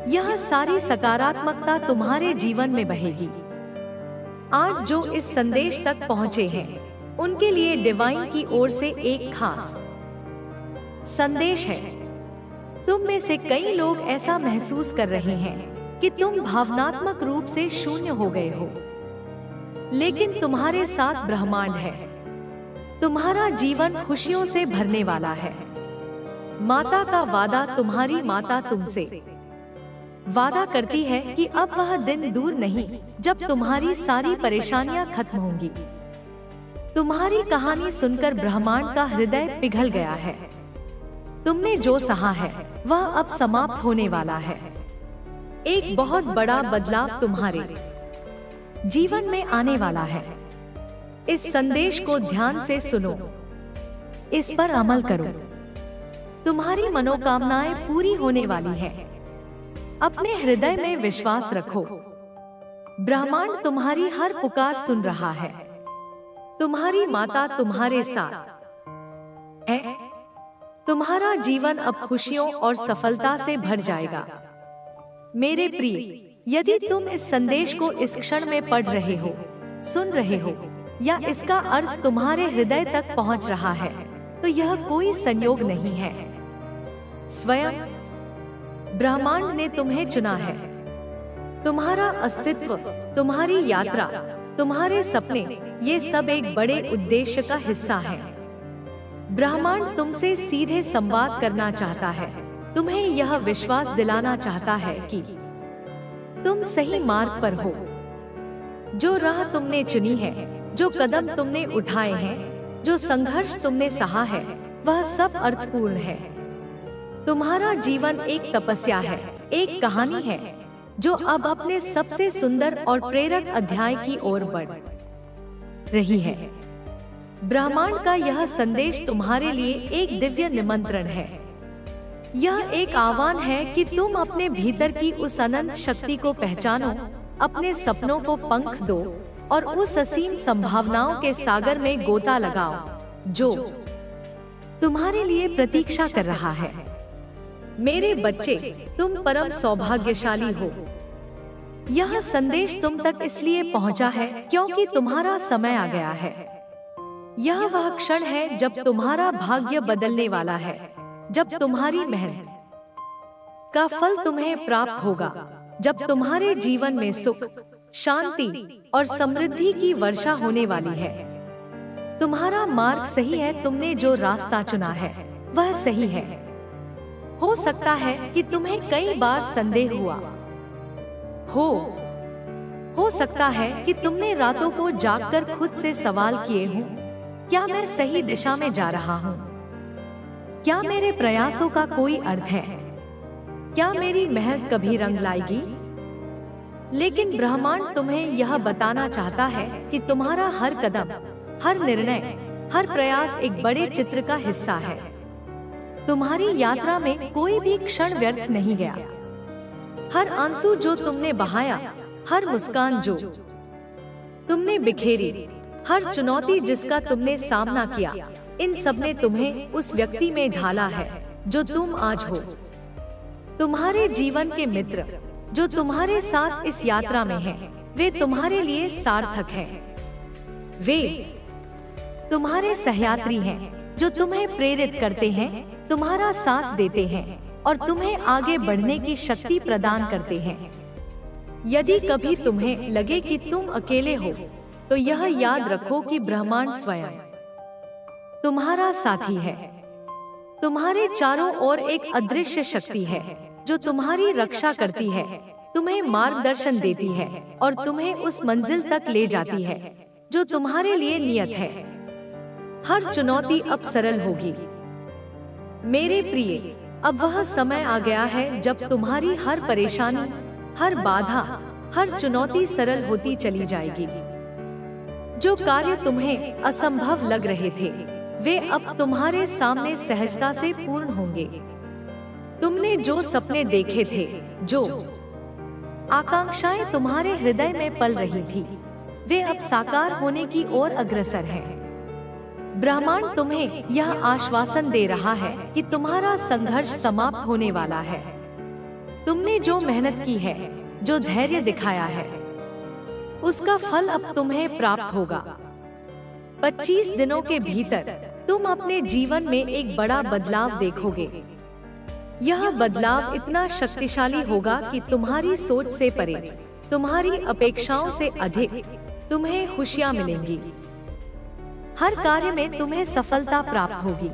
यह सारी सकारात्मकता तुम्हारे जीवन में बहेगी। आज जो इस संदेश तक पहुंचे हैं, उनके लिए डिवाइन की ओर से एक खास संदेश है। तुम में से कई लोग ऐसा महसूस कर रहे हैं कि तुम भावनात्मक रूप से शून्य हो गए हो, लेकिन तुम्हारे साथ ब्रह्मांड है। तुम्हारा जीवन खुशियों से भरने वाला है। माता का वादा, तुम्हारी माता तुमसे वादा करती है कि अब वह दिन दूर नहीं जब तुम्हारी सारी परेशानियां खत्म होंगी। तुम्हारी कहानी सुनकर ब्रह्मांड का हृदय पिघल गया है। तुमने जो सहा है वह अब समाप्त होने वाला है। एक बहुत बड़ा बदलाव तुम्हारे जीवन में आने वाला है। इस संदेश को ध्यान से सुनो, इस पर अमल करो। तुम्हारी मनोकामनाएं पूरी होने वाली है। अपने हृदय में विश्वास रखो। ब्रह्मांड तुम्हारी हर पुकार सुन रहा है। तुम्हारी माता तुम्हारे साथ है। तुम्हारा जीवन अब खुशियों और सफलता से भर जाएगा। मेरे प्रिय, यदि तुम इस संदेश को इस क्षण में पढ़ रहे हो, सुन रहे हो, या इसका अर्थ तुम्हारे हृदय तक पहुंच रहा है, तो यह कोई संयोग नहीं है। स्वयं ब्रह्मांड ने तुम्हें चुना है। तुम्हारा अस्तित्व, तुम्हारी यात्रा, तुम्हारे सपने, ये सब एक बड़े उद्देश्य का हिस्सा है। ब्रह्मांड तुमसे सीधे संवाद करना चाहता है। तुम्हें यह विश्वास दिलाना चाहता है कि तुम सही मार्ग पर हो। जो राह तुमने चुनी है, जो कदम तुमने उठाए हैं, जो संघर्ष तुमने सहा है, वह सब अर्थपूर्ण है। तुम्हारा जीवन एक तपस्या है, एक कहानी है जो अब अपने सबसे सुंदर और प्रेरक अध्याय की ओर बढ़ रही है। ब्रह्मांड का यह संदेश तुम्हारे लिए एक दिव्य निमंत्रण है। यह एक आह्वान है कि तुम अपने भीतर की उस अनंत शक्ति को पहचानो, अपने सपनों को पंख दो और उस असीम संभावनाओं के सागर में गोता लगाओ जो तुम्हारे लिए प्रतीक्षा कर रहा है। मेरे बच्चे, तुम परम सौभाग्यशाली हो। यह संदेश तुम तक इसलिए पहुंचा है क्योंकि तुम्हारा समय आ गया है। यह वह क्षण है जब तुम्हारा भाग्य बदलने वाला है, जब तुम्हारी मेहनत का फल तुम्हें प्राप्त होगा, जब तुम्हारे जीवन में सुख, शांति और समृद्धि की वर्षा होने वाली है। तुम्हारा मार्ग सही है। तुमने जो रास्ता चुना है वह सही है। हो सकता है कि तुम्हें कई बार संदेह हुआ हो सकता है कि तुमने रातों को जागकर खुद से सवाल किए हों, क्या मैं सही दिशा में जा रहा हूँ? क्या मेरे प्रयासों का कोई अर्थ है? क्या मेरी मेहनत कभी रंग लाएगी? लेकिन ब्रह्मांड तुम्हें यह बताना चाहता है कि तुम्हारा हर कदम, हर निर्णय, हर प्रयास एक बड़े चित्र का हिस्सा है। तुम्हारी यात्रा में कोई भी क्षण व्यर्थ नहीं गया। हर आंसू जो तुमने बहाया, हर मुस्कान जो तुमने बिखेरी, हर चुनौती जिसका तुमने सामना किया, इन सब ने तुम्हें उस व्यक्ति में ढाला है जो तुम आज हो। तुम्हारे जीवन के मित्र जो तुम्हारे साथ इस यात्रा में हैं, वे तुम्हारे लिए सार्थक हैं। वे तुम्हारे सहयात्री हैं जो तुम्हें प्रेरित करते हैं, तुम्हारा साथ देते हैं और तुम्हें आगे बढ़ने की शक्ति प्रदान करते हैं। यदि कभी तुम्हें लगे कि तुम अकेले हो, तो यह याद रखो कि ब्रह्मांड स्वयं तुम्हारा साथी है। तुम्हारे चारों ओर एक अदृश्य शक्ति है जो तुम्हारी रक्षा करती है, तुम्हें मार्गदर्शन देती है और तुम्हें उस मंजिल तक ले जाती है जो तुम्हारे लिए नियत है। हर चुनौती अब सरल होगी। मेरे प्रिय, अब वह समय आ गया है जब तुम्हारी हर परेशानी, हर बाधा, हर चुनौती सरल होती चली जाएगी। जो कार्य तुम्हें असंभव लग रहे थे, वे अब तुम्हारे सामने सहजता से पूर्ण होंगे। तुमने जो सपने देखे थे, जो आकांक्षाएं तुम्हारे हृदय में पल रही थी, वे अब साकार होने की ओर अग्रसर हैं। ब्रह्मांड तुम्हें यह आश्वासन दे रहा है कि तुम्हारा संघर्ष समाप्त होने वाला है। तुमने जो मेहनत की है, जो धैर्य दिखाया है, उसका फल अब तुम्हें प्राप्त होगा। 25 दिनों के भीतर तुम अपने जीवन में एक बड़ा बदलाव देखोगे। यह बदलाव इतना शक्तिशाली होगा कि तुम्हारी सोच से परे, तुम्हारी अपेक्षाओं से अधिक तुम्हें खुशियां मिलेंगी। हर कार्य में तुम्हें सफलता प्राप्त होगी।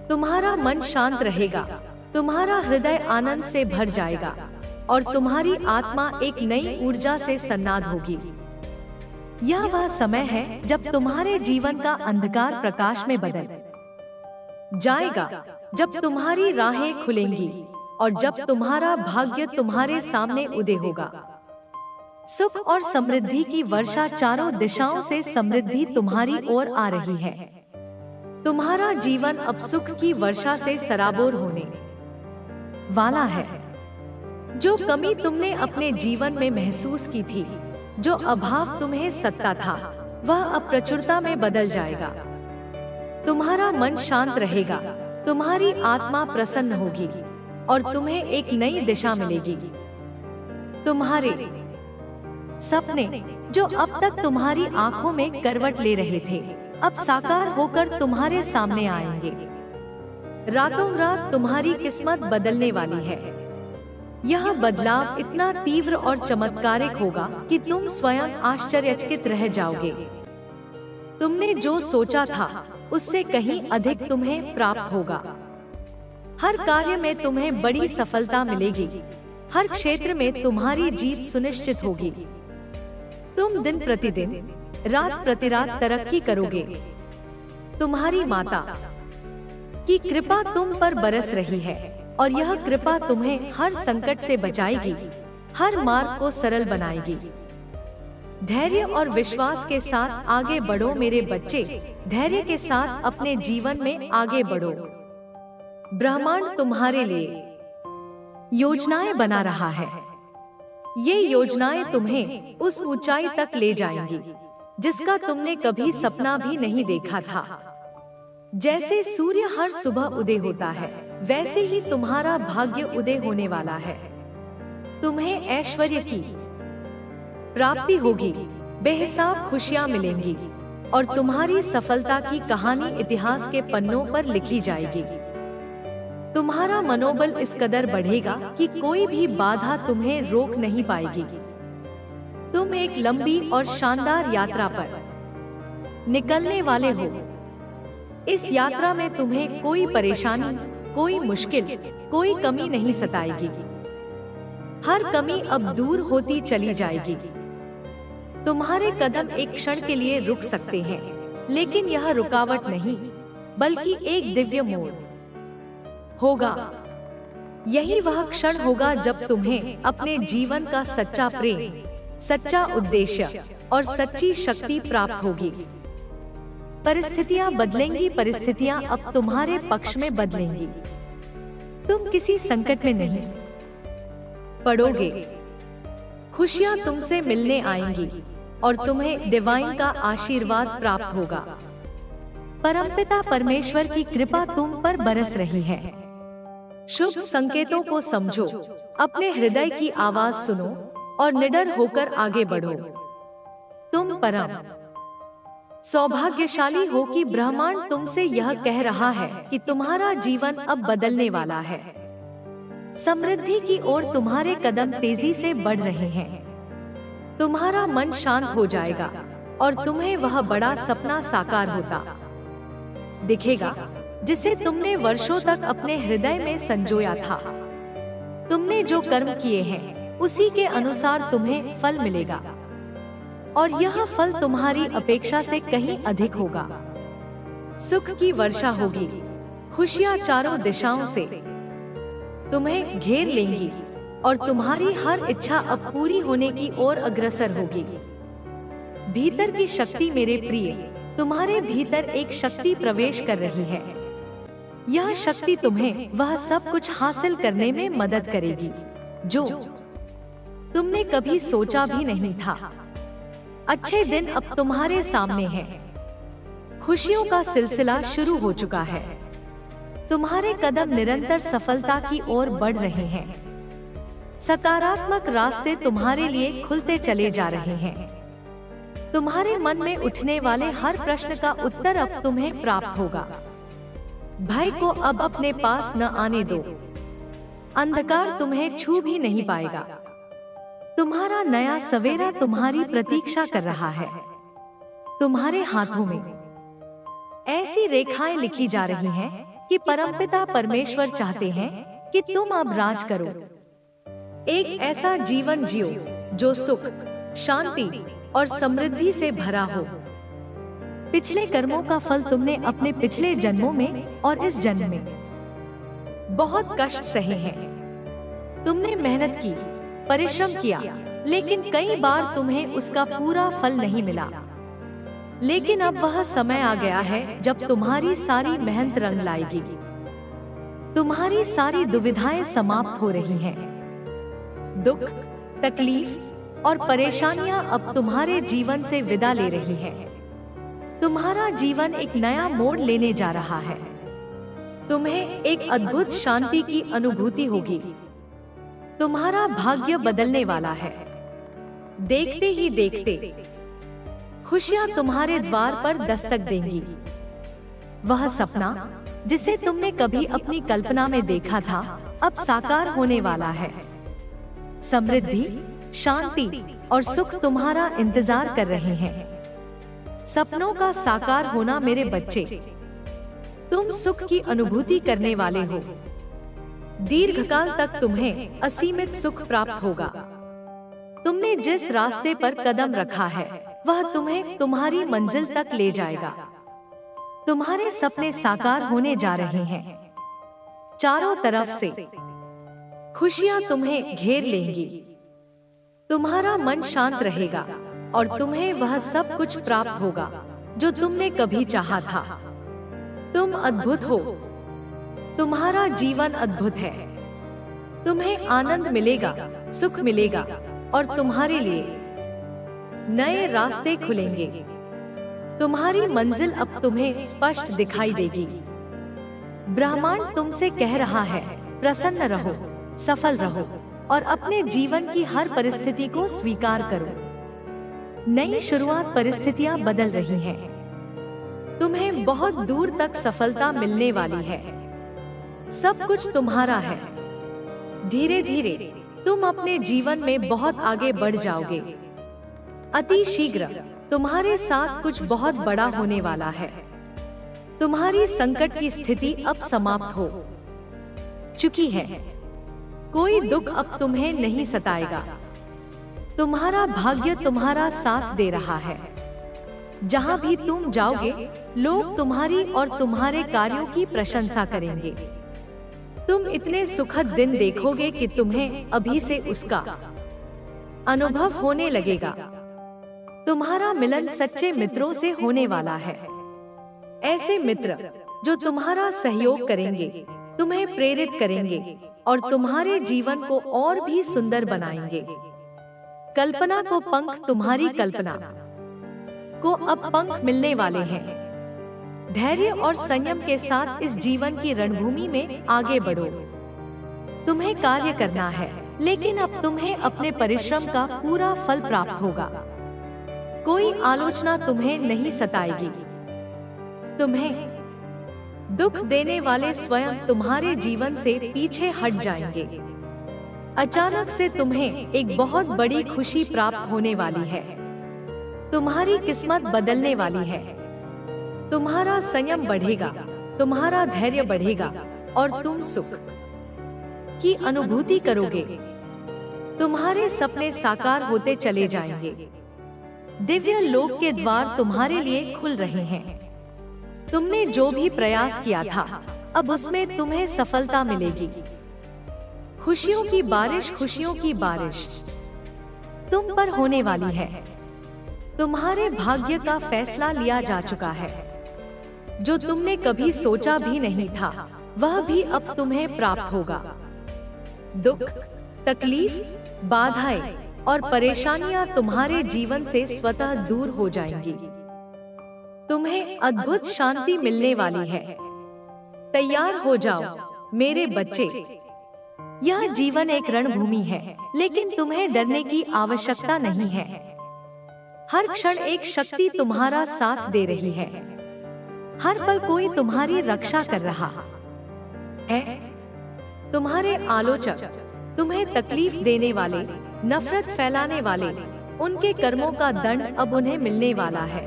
तुम्हारा मन शांत रहेगा, तुम्हारा हृदय आनंद से भर जाएगा और तुम्हारी आत्मा एक नई ऊर्जा से सन्नाद होगी। यह वह समय है जब तुम्हारे जीवन का अंधकार प्रकाश में बदल जाएगा, जब तुम्हारी राहें खुलेंगी और जब तुम्हारा भाग्य तुम्हारे सामने उदय होगा। सुख और समृद्धि की वर्षा, चारों दिशाओं से समृद्धि तुम्हारी ओर आ रही है। तुम्हारा जीवन अब सुख की वर्षा से सराबोर होने वाला है। जो कमी तुमने अपने जीवन में महसूस की थी, जो अभाव तुम्हें सताता था, वह अब प्रचुरता में बदल जाएगा। तुम्हारा मन शांत रहेगा, तुम्हारी आत्मा प्रसन्न होगी और तुम्हें एक नई दिशा मिलेगी। तुम्हारे सपने जो अब तक तुम्हारी आंखों में करवट ले रहे थे, अब साकार होकर तुम्हारे सामने आएंगे। रातों रात तुम्हारी किस्मत बदलने वाली है। यह बदलाव इतना तीव्र और चमत्कारिक होगा कि तुम स्वयं आश्चर्यचकित रह जाओगे। तुमने जो सोचा था उससे कहीं अधिक तुम्हें प्राप्त होगा। हर कार्य में तुम्हें बड़ी सफलता मिलेगी। हर क्षेत्र में तुम्हारी जीत सुनिश्चित होगी। तुम दिन प्रतिदिन, रात प्रतिरात तरक्की करोगे। तुम्हारी माता की कृपा तुम पर बरस रही है और यह कृपा तुम्हें हर संकट से बचाएगी, हर मार्ग को सरल बनाएगी। धैर्य और विश्वास के साथ आगे बढ़ो मेरे बच्चे, धैर्य के साथ अपने जीवन में आगे बढ़ो। ब्रह्मांड तुम्हारे लिए योजनाएं बना रहा है। ये योजनाएं तुम्हें उस ऊंचाई तक ले जाएंगी जिसका तुमने कभी सपना भी नहीं देखा था। जैसे सूर्य हर सुबह उदय होता है, वैसे ही तुम्हारा भाग्य उदय होने वाला है। तुम्हें ऐश्वर्य की प्राप्ति होगी, बेहिसाब खुशियां मिलेंगी और तुम्हारी सफलता की कहानी इतिहास के पन्नों पर लिखी जाएगी। तुम्हारा मनोबल इस कदर बढ़ेगा कि कोई भी बाधा तुम्हें रोक नहीं पाएगी। तुम एक लंबी और शानदार यात्रा पर निकलने वाले हो। इस यात्रा में तुम्हें कोई परेशानी, कोई मुश्किल, कोई कमी नहीं सताएगी। हर कमी अब दूर होती चली जाएगी। तुम्हारे कदम एक क्षण के लिए रुक सकते हैं, लेकिन यह रुकावट नहीं, बल्कि एक दिव्य मोड़ होगा। यही वह क्षण होगा जब तुम्हें अपने जीवन का सच्चा प्रेम, सच्चा उद्देश्य और सच्ची शक्ति प्राप्त होगी। परिस्थितियां बदलेंगी, परिस्थितियां अब तुम्हारे पक्ष में बदलेंगी। तुम किसी संकट में नहीं पड़ोगे। खुशियां तुमसे मिलने आएंगी और तुम्हें डिवाइन का आशीर्वाद प्राप्त होगा। परमपिता परमेश्वर की कृपा तुम पर बरस रही है। शुभ संकेतों को समझो, अपने हृदय की आवाज सुनो और निडर होकर आगे बढ़ो। तुम परम सौभाग्यशाली हो कि ब्रह्मांड तुमसे यह कह रहा है कि तुम्हारा जीवन अब बदलने वाला है। समृद्धि की ओर तुम्हारे कदम तेजी से बढ़ रहे हैं। तुम्हारा मन शांत हो जाएगा और तुम्हें वह बड़ा सपना साकार होता दिखेगा जिसे तुमने वर्षों तक अपने हृदय में संजोया था। तुमने जो कर्म किए हैं उसी के अनुसार तुम्हें फल मिलेगा और यह फल तुम्हारी अपेक्षा से कहीं अधिक होगा। सुख की वर्षा होगी, खुशियां चारों दिशाओं से तुम्हें घेर लेंगी और तुम्हारी हर इच्छा अब पूरी होने की ओर अग्रसर होगी। भीतर की शक्ति मेरे प्रिय, तुम्हारे भीतर एक शक्ति प्रवेश कर रही है। यह शक्ति तुम्हें वह सब कुछ हासिल करने में मदद करेगी जो तुमने कभी सोचा भी नहीं था। अच्छे दिन अब तुम्हारे सामने हैं। खुशियों का सिलसिला शुरू हो चुका है। तुम्हारे कदम निरंतर सफलता की ओर बढ़ रहे हैं। सकारात्मक रास्ते तुम्हारे लिए खुलते चले जा रहे हैं। तुम्हारे मन में उठने वाले हर प्रश्न का उत्तर अब तुम्हें प्राप्त होगा। भय को अब अपने पास न आने दो। अंधकार तुम्हें छू भी नहीं पाएगा। तुम्हारा नया सवेरा तुम्हारी प्रतीक्षा कर रहा है। तुम्हारे हाथों में ऐसी रेखाएं लिखी जा रही हैं कि परमपिता परमेश्वर चाहते हैं कि तुम अब राज करो। एक ऐसा जीवन जियो जो सुख, शांति और समृद्धि से भरा हो। पिछले कर्मों का फल तुमने अपने पिछले जन्मों में और इस जन्म में बहुत कष्ट सहे हैं। तुमने मेहनत की, परिश्रम किया, लेकिन कई बार तुम्हें उसका पूरा फल नहीं मिला। लेकिन अब वह समय आ गया है जब तुम्हारी सारी मेहनत रंग लाएगी। तुम्हारी सारी दुविधाएं समाप्त हो रही हैं। दुख, तकलीफ और परेशानियां अब तुम्हारे जीवन से विदा ले रही हैं। तुम्हारा जीवन एक नया मोड़ लेने जा रहा है। तुम्हें एक अद्भुत शांति की अनुभूति होगी। तुम्हारा भाग्य बदलने वाला है। देखते ही देखते खुशियां तुम्हारे द्वार पर दस्तक देंगी। वह सपना जिसे तुमने कभी अपनी कल्पना में देखा था, अब साकार होने वाला है। समृद्धि, शांति और सुख तुम्हारा इंतजार कर रहे हैं। सपनों का साकार होना मेरे बच्चे। तुम सुख की अनुभूति करने वाले हो। दीर्घकाल तक तुम्हें असीमित सुख प्राप्त होगा। तुमने जिस रास्ते पर कदम रखा है वह तुम्हें तुम्हारी मंजिल तक ले जाएगा। तुम्हारे सपने साकार होने जा रहे हैं। चारों तरफ से खुशियां तुम्हें घेर लेंगी। तुम्हारा मन शांत रहेगा और तुम्हें वह सब कुछ प्राप्त होगा जो तुमने कभी चाहा था। तुम अद्भुत हो। तुम्हारा जीवन अद्भुत है। तुम्हें आनंद मिलेगा, सुख मिलेगा और तुम्हारे लिए नए रास्ते खुलेंगे। तुम्हारी मंजिल अब तुम्हें स्पष्ट दिखाई देगी। ब्रह्मांड तुमसे कह रहा है, प्रसन्न रहो, सफल रहो और अपने जीवन की हर परिस्थिति को स्वीकार करो। नई शुरुआत, परिस्थितियां बदल रही हैं। तुम्हें बहुत दूर तक सफलता मिलने वाली है। सब कुछ तुम्हारा है। धीरे धीरे तुम अपने जीवन में बहुत आगे बढ़ जाओगे। अति शीघ्र तुम्हारे साथ कुछ बहुत बड़ा होने वाला है। तुम्हारी संकट की स्थिति अब समाप्त हो चुकी है। कोई दुख अब तुम्हें नहीं सताएगा। तुम्हारा भाग्य तुम्हारा साथ दे रहा है। जहां भी तुम जाओगे, लोग तुम्हारी और तुम्हारे कार्यों की प्रशंसा करेंगे। तुम इतने सुखद दिन देखोगे कि तुम्हें अभी से उसका अनुभव होने लगेगा। तुम्हारा मिलन सच्चे मित्रों से होने वाला है। ऐसे मित्र जो तुम्हारा सहयोग करेंगे, तुम्हें प्रेरित करेंगे और तुम्हारे जीवन को और भी सुंदर बनाएंगे। कल्पना को पंख, तुम्हारी कल्पना को अब पंख मिलने वाले हैं। धैर्य और संयम के साथ इस जीवन की रणभूमि में आगे बढ़ो। तुम्हें कार्य करना है, लेकिन अब तुम्हें अपने परिश्रम का पूरा फल प्राप्त होगा। कोई आलोचना तुम्हें नहीं सताएगी। तुम्हें दुख देने वाले स्वयं तुम्हारे जीवन से पीछे हट जाएंगे। अचानक से तुम्हें एक बहुत बड़ी खुशी प्राप्त होने वाली है। तुम्हारी किस्मत बदलने वाली है। तुम्हारा संयम बढ़ेगा, तुम्हारा धैर्य बढ़ेगा और तुम सुख की अनुभूति करोगे। तुम्हारे सपने साकार होते चले जाएंगे। दिव्य लोक के द्वार तुम्हारे लिए खुल रहे हैं। तुमने जो भी प्रयास किया था, अब उसमें तुम्हें सफलता मिलेगी। खुशियों की बारिश, खुशियों की बारिश तुम पर होने वाली है। तुम्हारे भाग्य का फैसला लिया जा चुका है। जो तुमने कभी सोचा भी नहीं था, वह भी अब तुम्हें प्राप्त होगा। दुख, तकलीफ, बाधाएं और परेशानियां तुम्हारे जीवन से स्वतः दूर हो जाएंगी। तुम्हें अद्भुत शांति मिलने वाली है। तैयार हो जाओ मेरे बच्चे। यह जीवन एक रणभूमि है, लेकिन तुम्हें डरने की आवश्यकता नहीं है। हर क्षण एक शक्ति तुम्हारा साथ दे रही है। हर पल कोई तुम्हारी रक्षा कर रहा है। तुम्हारे आलोचक, तुम्हें तकलीफ देने वाले, नफरत फैलाने वाले, उनके कर्मों का दंड अब उन्हें मिलने वाला है।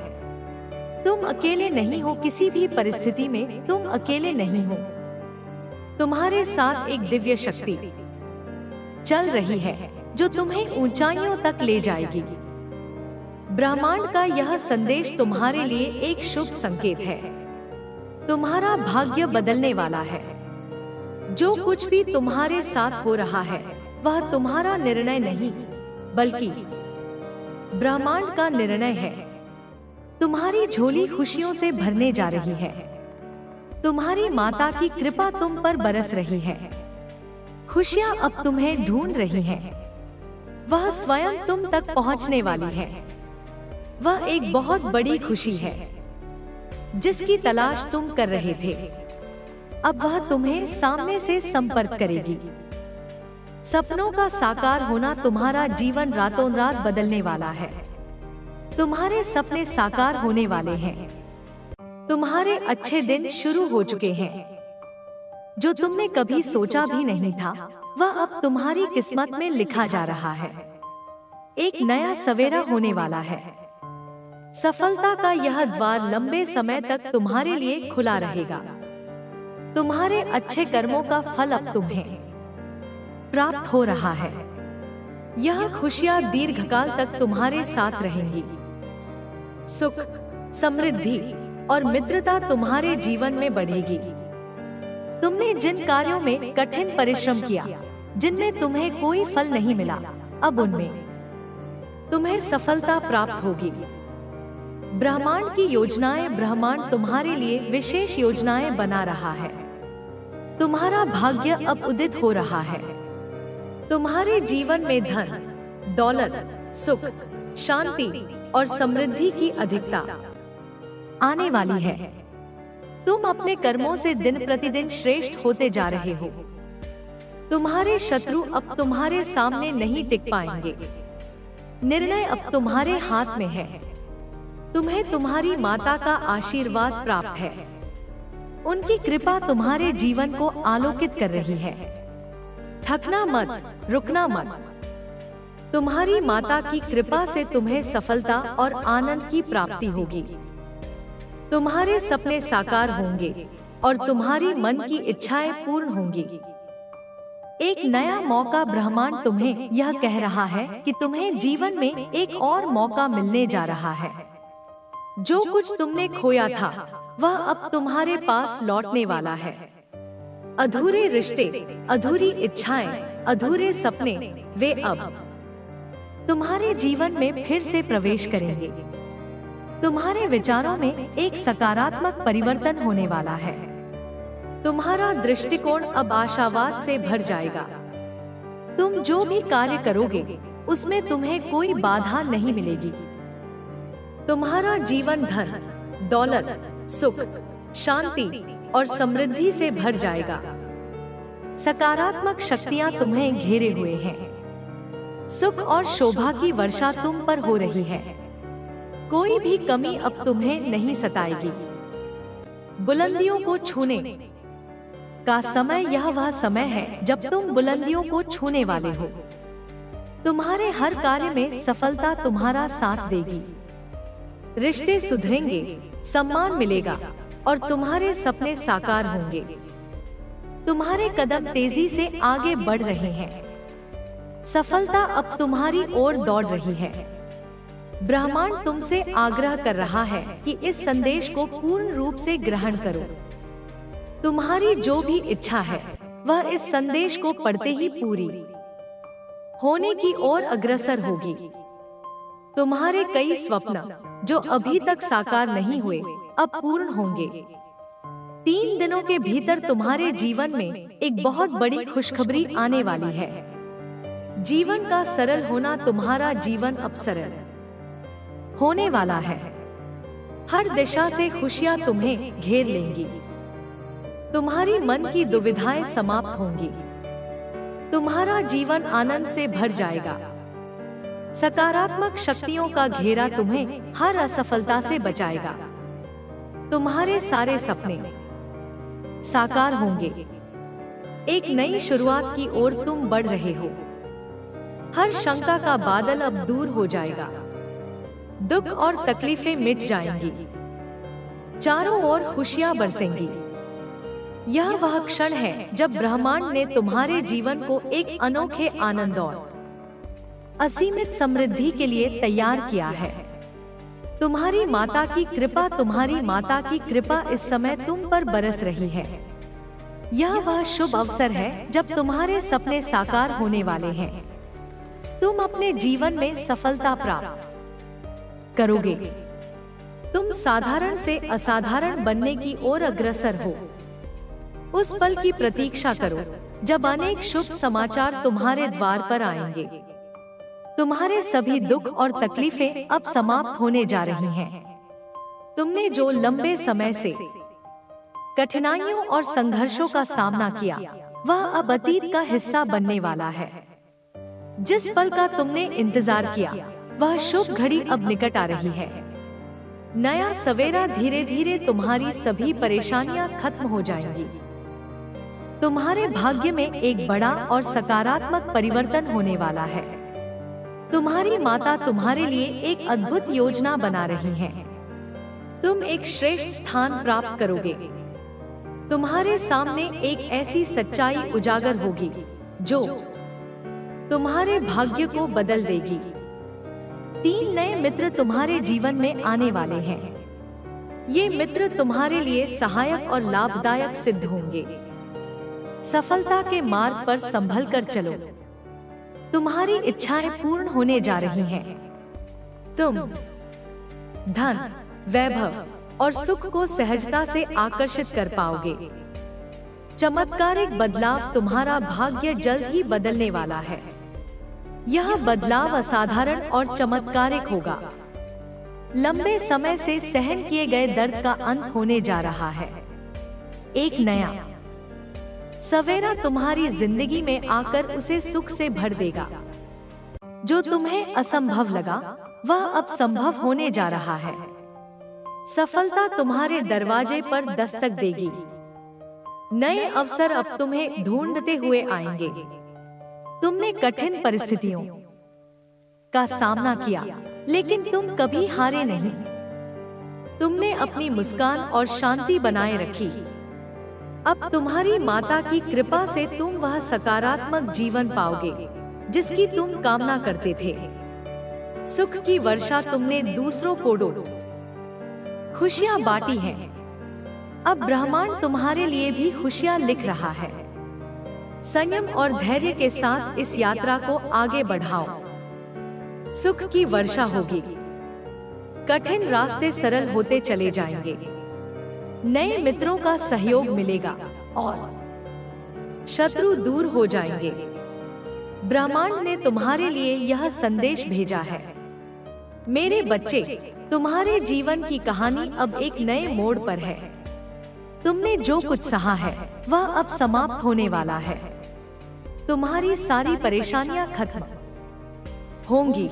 तुम अकेले नहीं हो, किसी भी परिस्थिति में तुम अकेले नहीं हो। तुम्हारे साथ एक दिव्य शक्ति चल रही है जो तुम्हें ऊंचाइयों तक ले जाएगी। ब्रह्मांड का यह संदेश तुम्हारे लिए एक शुभ संकेत है। तुम्हारा भाग्य बदलने वाला है। जो कुछ भी तुम्हारे साथ हो रहा है वह तुम्हारा निर्णय नहीं बल्कि ब्रह्मांड का निर्णय है। तुम्हारी झोली खुशियों से भरने जा रही है। तुम्हारी माता की कृपा तुम पर बरस रही है। खुशियां अब तुम्हें ढूंढ रही हैं। वह स्वयं तुम तक पहुंचने वाली है। वह एक बहुत बड़ी खुशी है जिसकी तलाश तुम कर रहे थे। अब वह तुम्हें सामने से संपर्क करेगी। सपनों का साकार होना, तुम्हारा जीवन रातों रात बदलने वाला है। तुम्हारे सपने साकार होने वाले हैं। तुम्हारे अच्छे दिन शुरू हो चुके हैं। जो तुमने कभी सोचा भी नहीं था वह अब तुम्हारी किस्मत में लिखा जा रहा है। एक नया सवेरा होने वाला है। सफलता का यह द्वार लंबे समय तक तुम्हारे लिए खुला रहेगा। तुम्हारे अच्छे कर्मों का फल अब तुम्हें प्राप्त हो रहा है। यह खुशियां दीर्घकाल तक तुम्हारे साथ रहेंगी। सुख, समृद्धि और मित्रता तुम्हारे जीवन में बढ़ेगी। तुमने जिन कार्यों में कठिन परिश्रम किया, जिनमें तुम्हें कोई फल नहीं मिला, अब उनमें तुम्हें सफलता प्राप्त होगी। ब्रह्मांड की योजनाएं, ब्रह्मांड तुम्हारे लिए विशेष योजनाएं बना रहा है। तुम्हारा भाग्य अब उदित हो रहा है। तुम्हारे जीवन में धन, दौलत, सुख, शांति और समृद्धि की अधिकता आने वाली है। तुम अपने कर्मों से दिन प्रतिदिन श्रेष्ठ होते जा रहे हो। तुम्हारे शत्रु अब तुम्हारे सामने नहीं टिक पाएंगे। निर्णय अब तुम्हारे हाथ में है। तुम्हें तुम्हारी माता का आशीर्वाद प्राप्त है। उनकी कृपा तुम्हारे जीवन को आलोकित कर रही है। थकना मत, रुकना मत। तुम्हारी माता की कृपा से तुम्हें सफलता और आनंद की प्राप्ति होगी। तुम्हारे सपने साकार होंगे और तुम्हारी मन की इच्छाएं पूर्ण होंगी। एक नया मौका, ब्रह्मांड तुम्हें यह कह रहा है कि तुम्हें जीवन में एक और मौका मिलने जा रहा है। जो कुछ तुमने खोया था वह अब तुम्हारे पास लौटने वाला है। अधूरे रिश्ते, अधूरी इच्छाएं, अधूरे सपने, वे अब तुम्हारे जीवन में फिर से प्रवेश करेंगे। तुम्हारे विचारों में एक सकारात्मक परिवर्तन होने वाला है। तुम्हारा दृष्टिकोण अब आशावाद से भर जाएगा। तुम जो भी कार्य करोगे उसमें तुम्हें कोई बाधा नहीं मिलेगी। तुम्हारा जीवन धन, दौलत, सुख, शांति और समृद्धि से भर जाएगा। सकारात्मक शक्तियां तुम्हें घेरे हुए हैं। सुख और शोभा की वर्षा तुम पर हो रही है। कोई भी कमी अब तुम्हें नहीं सताएगी। बुलंदियों को छूने का समय, यह वह समय है जब तुम बुलंदियों को छूने वाले हो। तुम्हारे हर कार्य में सफलता तुम्हारा साथ देगी। रिश्ते सुधरेंगे, सम्मान मिलेगा और तुम्हारे सपने साकार होंगे। तुम्हारे कदम तेजी से आगे बढ़ रहे हैं। सफलता अब तुम्हारी ओर दौड़ रही है। ब्रह्मांड तुमसे आग्रह कर रहा है कि इस संदेश को पूर्ण रूप से ग्रहण करो। तुम्हारी जो भी इच्छा है वह इस संदेश को पढ़ते ही पूरी होने की ओर अग्रसर होगी। तुम्हारे कई स्वप्न जो अभी तक साकार नहीं हुए अब पूर्ण होंगे। 3 दिनों के भीतर तुम्हारे जीवन में एक बहुत बड़ी खुशखबरी आने वाली है। जीवन का सरल होना, तुम्हारा जीवन अब सरल होने वाला है। हर दिशा से खुशियां तुम्हें घेर लेंगी। तुम्हारी मन की दुविधाएं समाप्त होंगी। तुम्हारा जीवन आनंद से भर जाएगा। सकारात्मक शक्तियों का घेरा तुम्हें हर असफलता से बचाएगा। तुम्हारे सारे सपने साकार होंगे। एक नई शुरुआत की ओर तुम बढ़ रहे हो। हर शंका का बादल अब दूर हो जाएगा। दुख और तकलीफें मिट जाएंगी। चारों ओर खुशियां बरसेंगी। यह वह क्षण है जब ब्रह्मांड ने तुम्हारे जीवन को एक अनोखे आनंद और असीमित समृद्धि के लिए तैयार किया है। तुम्हारी माता की कृपा इस समय तुम पर बरस रही है। यह वह शुभ अवसर है जब तुम्हारे सपने साकार होने वाले हैं। तुम अपने जीवन में सफलता प्राप्त करोगे। तुम साधारण से असाधारण बनने की ओर अग्रसर हो। उस पल की प्रतीक्षा करो जब अनेक शुभ समाचार तुम्हारे द्वार पर आएंगे। तुम्हारे सभी दुख और तकलीफें अब समाप्त होने जा रही हैं। तुमने जो लंबे समय से कठिनाइयों और संघर्षों का सामना किया, वह अब अतीत का हिस्सा बनने वाला है। जिस पल का तुमने इंतजार किया, वह शुभ घड़ी अब निकट आ रही है। नया सवेरा धीरे धीरे तुम्हारी सभी परेशानियां खत्म हो जाएंगी। तुम्हारे भाग्य में एक बड़ा और सकारात्मक परिवर्तन होने वाला है। तुम्हारी माता तुम्हारे लिए एक अद्भुत योजना बना रही है। तुम एक श्रेष्ठ स्थान प्राप्त करोगे। तुम्हारे सामने एक ऐसी सच्चाई उजागर होगी जो तुम्हारे भाग्य को बदल देगी। 3 नए मित्र तुम्हारे जीवन में आने वाले हैं। ये मित्र तुम्हारे लिए सहायक और लाभदायक सिद्ध होंगे। सफलता के मार्ग पर संभल कर चलो। तुम्हारी इच्छाएं पूर्ण होने जा रही हैं। तुम धन, वैभव और सुख को सहजता से आकर्षित कर पाओगे। चमत्कारिक बदलाव तुम्हारा भाग्य जल्द ही बदलने वाला है। यह बदलाव असाधारण और चमत्कारिक होगा। लंबे समय से सहन किए गए दर्द का अंत होने जा रहा है। एक नया सवेरा तुम्हारी जिंदगी में आकर उसे सुख से भर देगा। जो तुम्हें असंभव लगा, वह अब संभव होने जा रहा है। सफलता तुम्हारे दरवाजे पर दस्तक देगी। नए अवसर अब तुम्हें ढूंढते हुए आएंगे। तुमने कठिन परिस्थितियों का सामना किया, लेकिन तुम कभी हारे नहीं। तुमने अपनी मुस्कान और शांति बनाए रखी। अब तुम्हारी माता की कृपा से तुम वह सकारात्मक जीवन पाओगे जिसकी तुम कामना करते थे। सुख की वर्षा तुमने दूसरों को दो खुशियां बांटी हैं। अब ब्रह्मांड तुम्हारे लिए भी खुशियां लिख रहा है। संयम और धैर्य के साथ इस यात्रा को आगे बढ़ाओ। सुख की वर्षा होगी। कठिन रास्ते सरल होते चले जाएंगे। नए मित्रों का सहयोग मिलेगा और शत्रु दूर हो जाएंगे। ब्रह्मांड ने तुम्हारे लिए यह संदेश भेजा है। मेरे बच्चे, तुम्हारे जीवन की कहानी अब एक नए मोड़ पर है। तुमने जो कुछ सहा है, वह अब समाप्त होने वाला है। तुम्हारी सारी परेशानियां खत्म होंगी।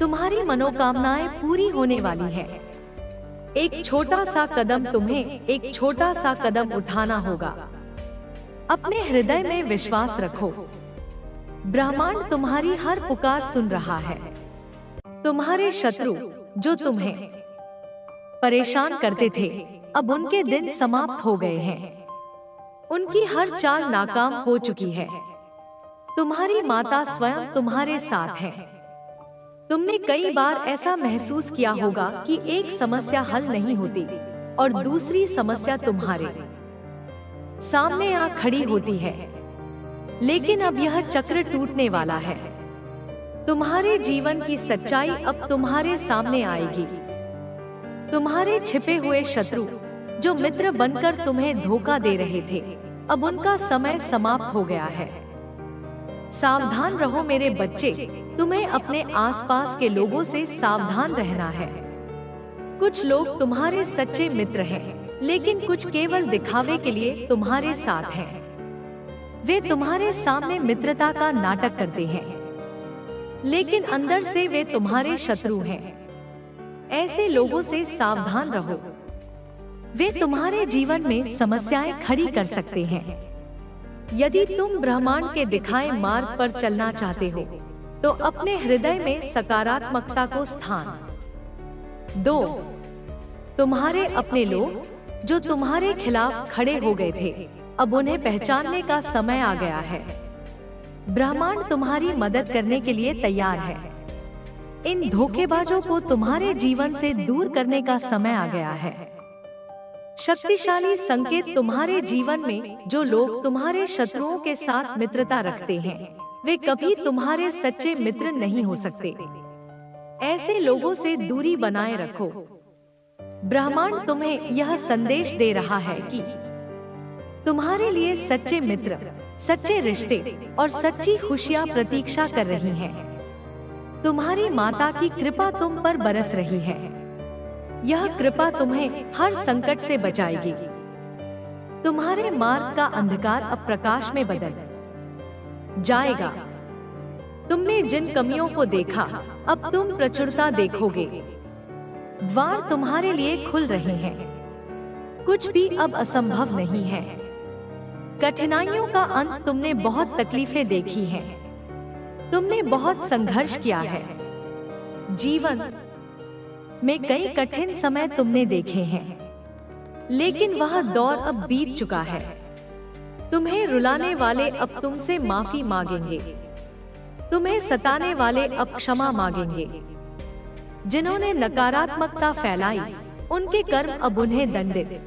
तुम्हारी मनोकामनाएं पूरी होने वाली हैं। एक छोटा सा कदम तुम्हें एक छोटा सा कदम उठाना होगा। अपने हृदय में विश्वास रखो। ब्रह्मांड तुम्हारी हर पुकार सुन रहा है। तुम्हारे शत्रु जो तुम्हें परेशान करते थे, अब उनके दिन समाप्त हो गए हैं। उनकी हर चाल नाकाम हो चुकी है। तुम्हारी माता स्वयं तुम्हारे साथ है। तुमने कई बार ऐसा महसूस किया होगा कि एक समस्या हल नहीं होती और दूसरी समस्या तुम्हारे सामने आ खड़ी होती है। लेकिन अब यह चक्र टूटने वाला है। तुम्हारे जीवन की सच्चाई अब तुम्हारे सामने आएगी। तुम्हारे छिपे हुए शत्रु जो मित्र बनकर तुम्हें धोखा दे रहे थे, अब उनका समय समाप्त हो गया है। सावधान रहो मेरे बच्चे, तुम्हें अपने आसपास के लोगों से सावधान रहना है। कुछ लोग तुम्हारे सच्चे मित्र हैं, लेकिन कुछ केवल दिखावे के लिए तुम्हारे साथ हैं। वे तुम्हारे सामने मित्रता का नाटक करते हैं, लेकिन अंदर से वे तुम्हारे शत्रु हैं। ऐसे लोगों से सावधान रहो। वे तुम्हारे जीवन में समस्याएं खड़ी कर सकते हैं। यदि तुम ब्रह्मांड के दिखाए मार्ग पर चलना चाहते हो, तो अपने हृदय में सकारात्मकता को स्थान दो। तुम्हारे अपने लोग जो तुम्हारे खिलाफ खड़े हो गए थे, अब उन्हें पहचानने का समय आ गया है। ब्रह्मांड तुम्हारी मदद करने के लिए तैयार है। इन धोखेबाजों को तुम्हारे जीवन से दूर करने का समय आ गया है। शक्तिशाली संकेत तुम्हारे जीवन में जो लोग तुम्हारे शत्रुओं के साथ मित्रता रखते हैं, वे कभी तुम्हारे सच्चे मित्र नहीं हो सकते। ऐसे लोगों से दूरी बनाए रखो। ब्रह्मांड तुम्हें यह संदेश दे रहा है कि तुम्हारे लिए सच्चे मित्र, सच्चे रिश्ते और सच्ची खुशियां प्रतीक्षा कर रही हैं। तुम्हारी माता की कृपा तुम पर बरस रही है। यह कृपा तुम्हें हर संकट से बचाएगी। तुम्हारे मार्ग का अंधकार अब प्रकाश में बदल जाएगा। तुमने जिन कमियों को देखा, अब तुम प्रचुरता देखोगे। द्वार तुम्हारे लिए खुल रहे हैं। कुछ भी अब असंभव नहीं है। कठिनाइयों का अंत तुमने बहुत तकलीफें देखी हैं। तुमने बहुत संघर्ष किया है। जीवन में कई कठिन समय तुमने देखे हैं, लेकिन वह दौर अब बीत चुका है। तुम्हें रुलाने वाले अब तुमसे माफी मांगेंगे। तुम्हें सताने वाले अब क्षमा मांगेंगे। जिन्होंने नकारात्मकता फैलाई, उनके कर्म अब उन्हें दंडित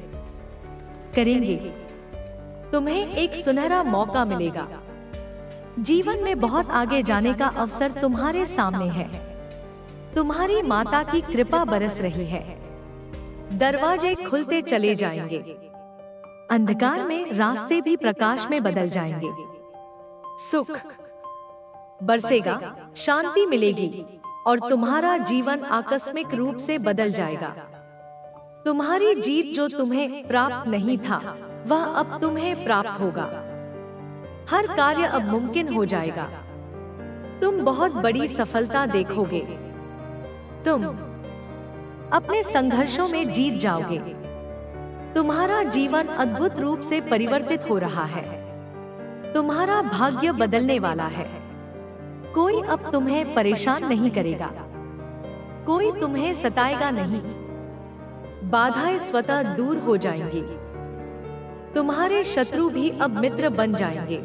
करेंगे। तुम्हें एक सुनहरा मौका मिलेगा। जीवन में बहुत आगे जाने का अवसर तुम्हारे सामने है। तुम्हारी माता की कृपा बरस रही है। दरवाजे खुलते चले जाएंगे। अंधकार में रास्ते भी प्रकाश में बदल जाएंगे। सुख बरसेगा, शांति मिलेगी और तुम्हारा जीवन आकस्मिक रूप से बदल जाएगा। तुम्हारी जीत जो तुम्हें प्राप्त नहीं था, वह अब तुम्हें प्राप्त होगा। हर कार्य अब मुमकिन हो जाएगा। तुम बहुत बड़ी सफलता देखोगे। तुम अपने संघर्षों में जीत जाओगे। तुम्हारा जीवन अद्भुत रूप से परिवर्तित हो रहा है। तुम्हारा भाग्य बदलने वाला है। कोई अब तुम्हें परेशान नहीं करेगा। कोई तुम्हें सताएगा नहीं। बाधाएं स्वतः दूर हो जाएंगी। तुम्हारे शत्रु भी अब मित्र बन जाएंगे।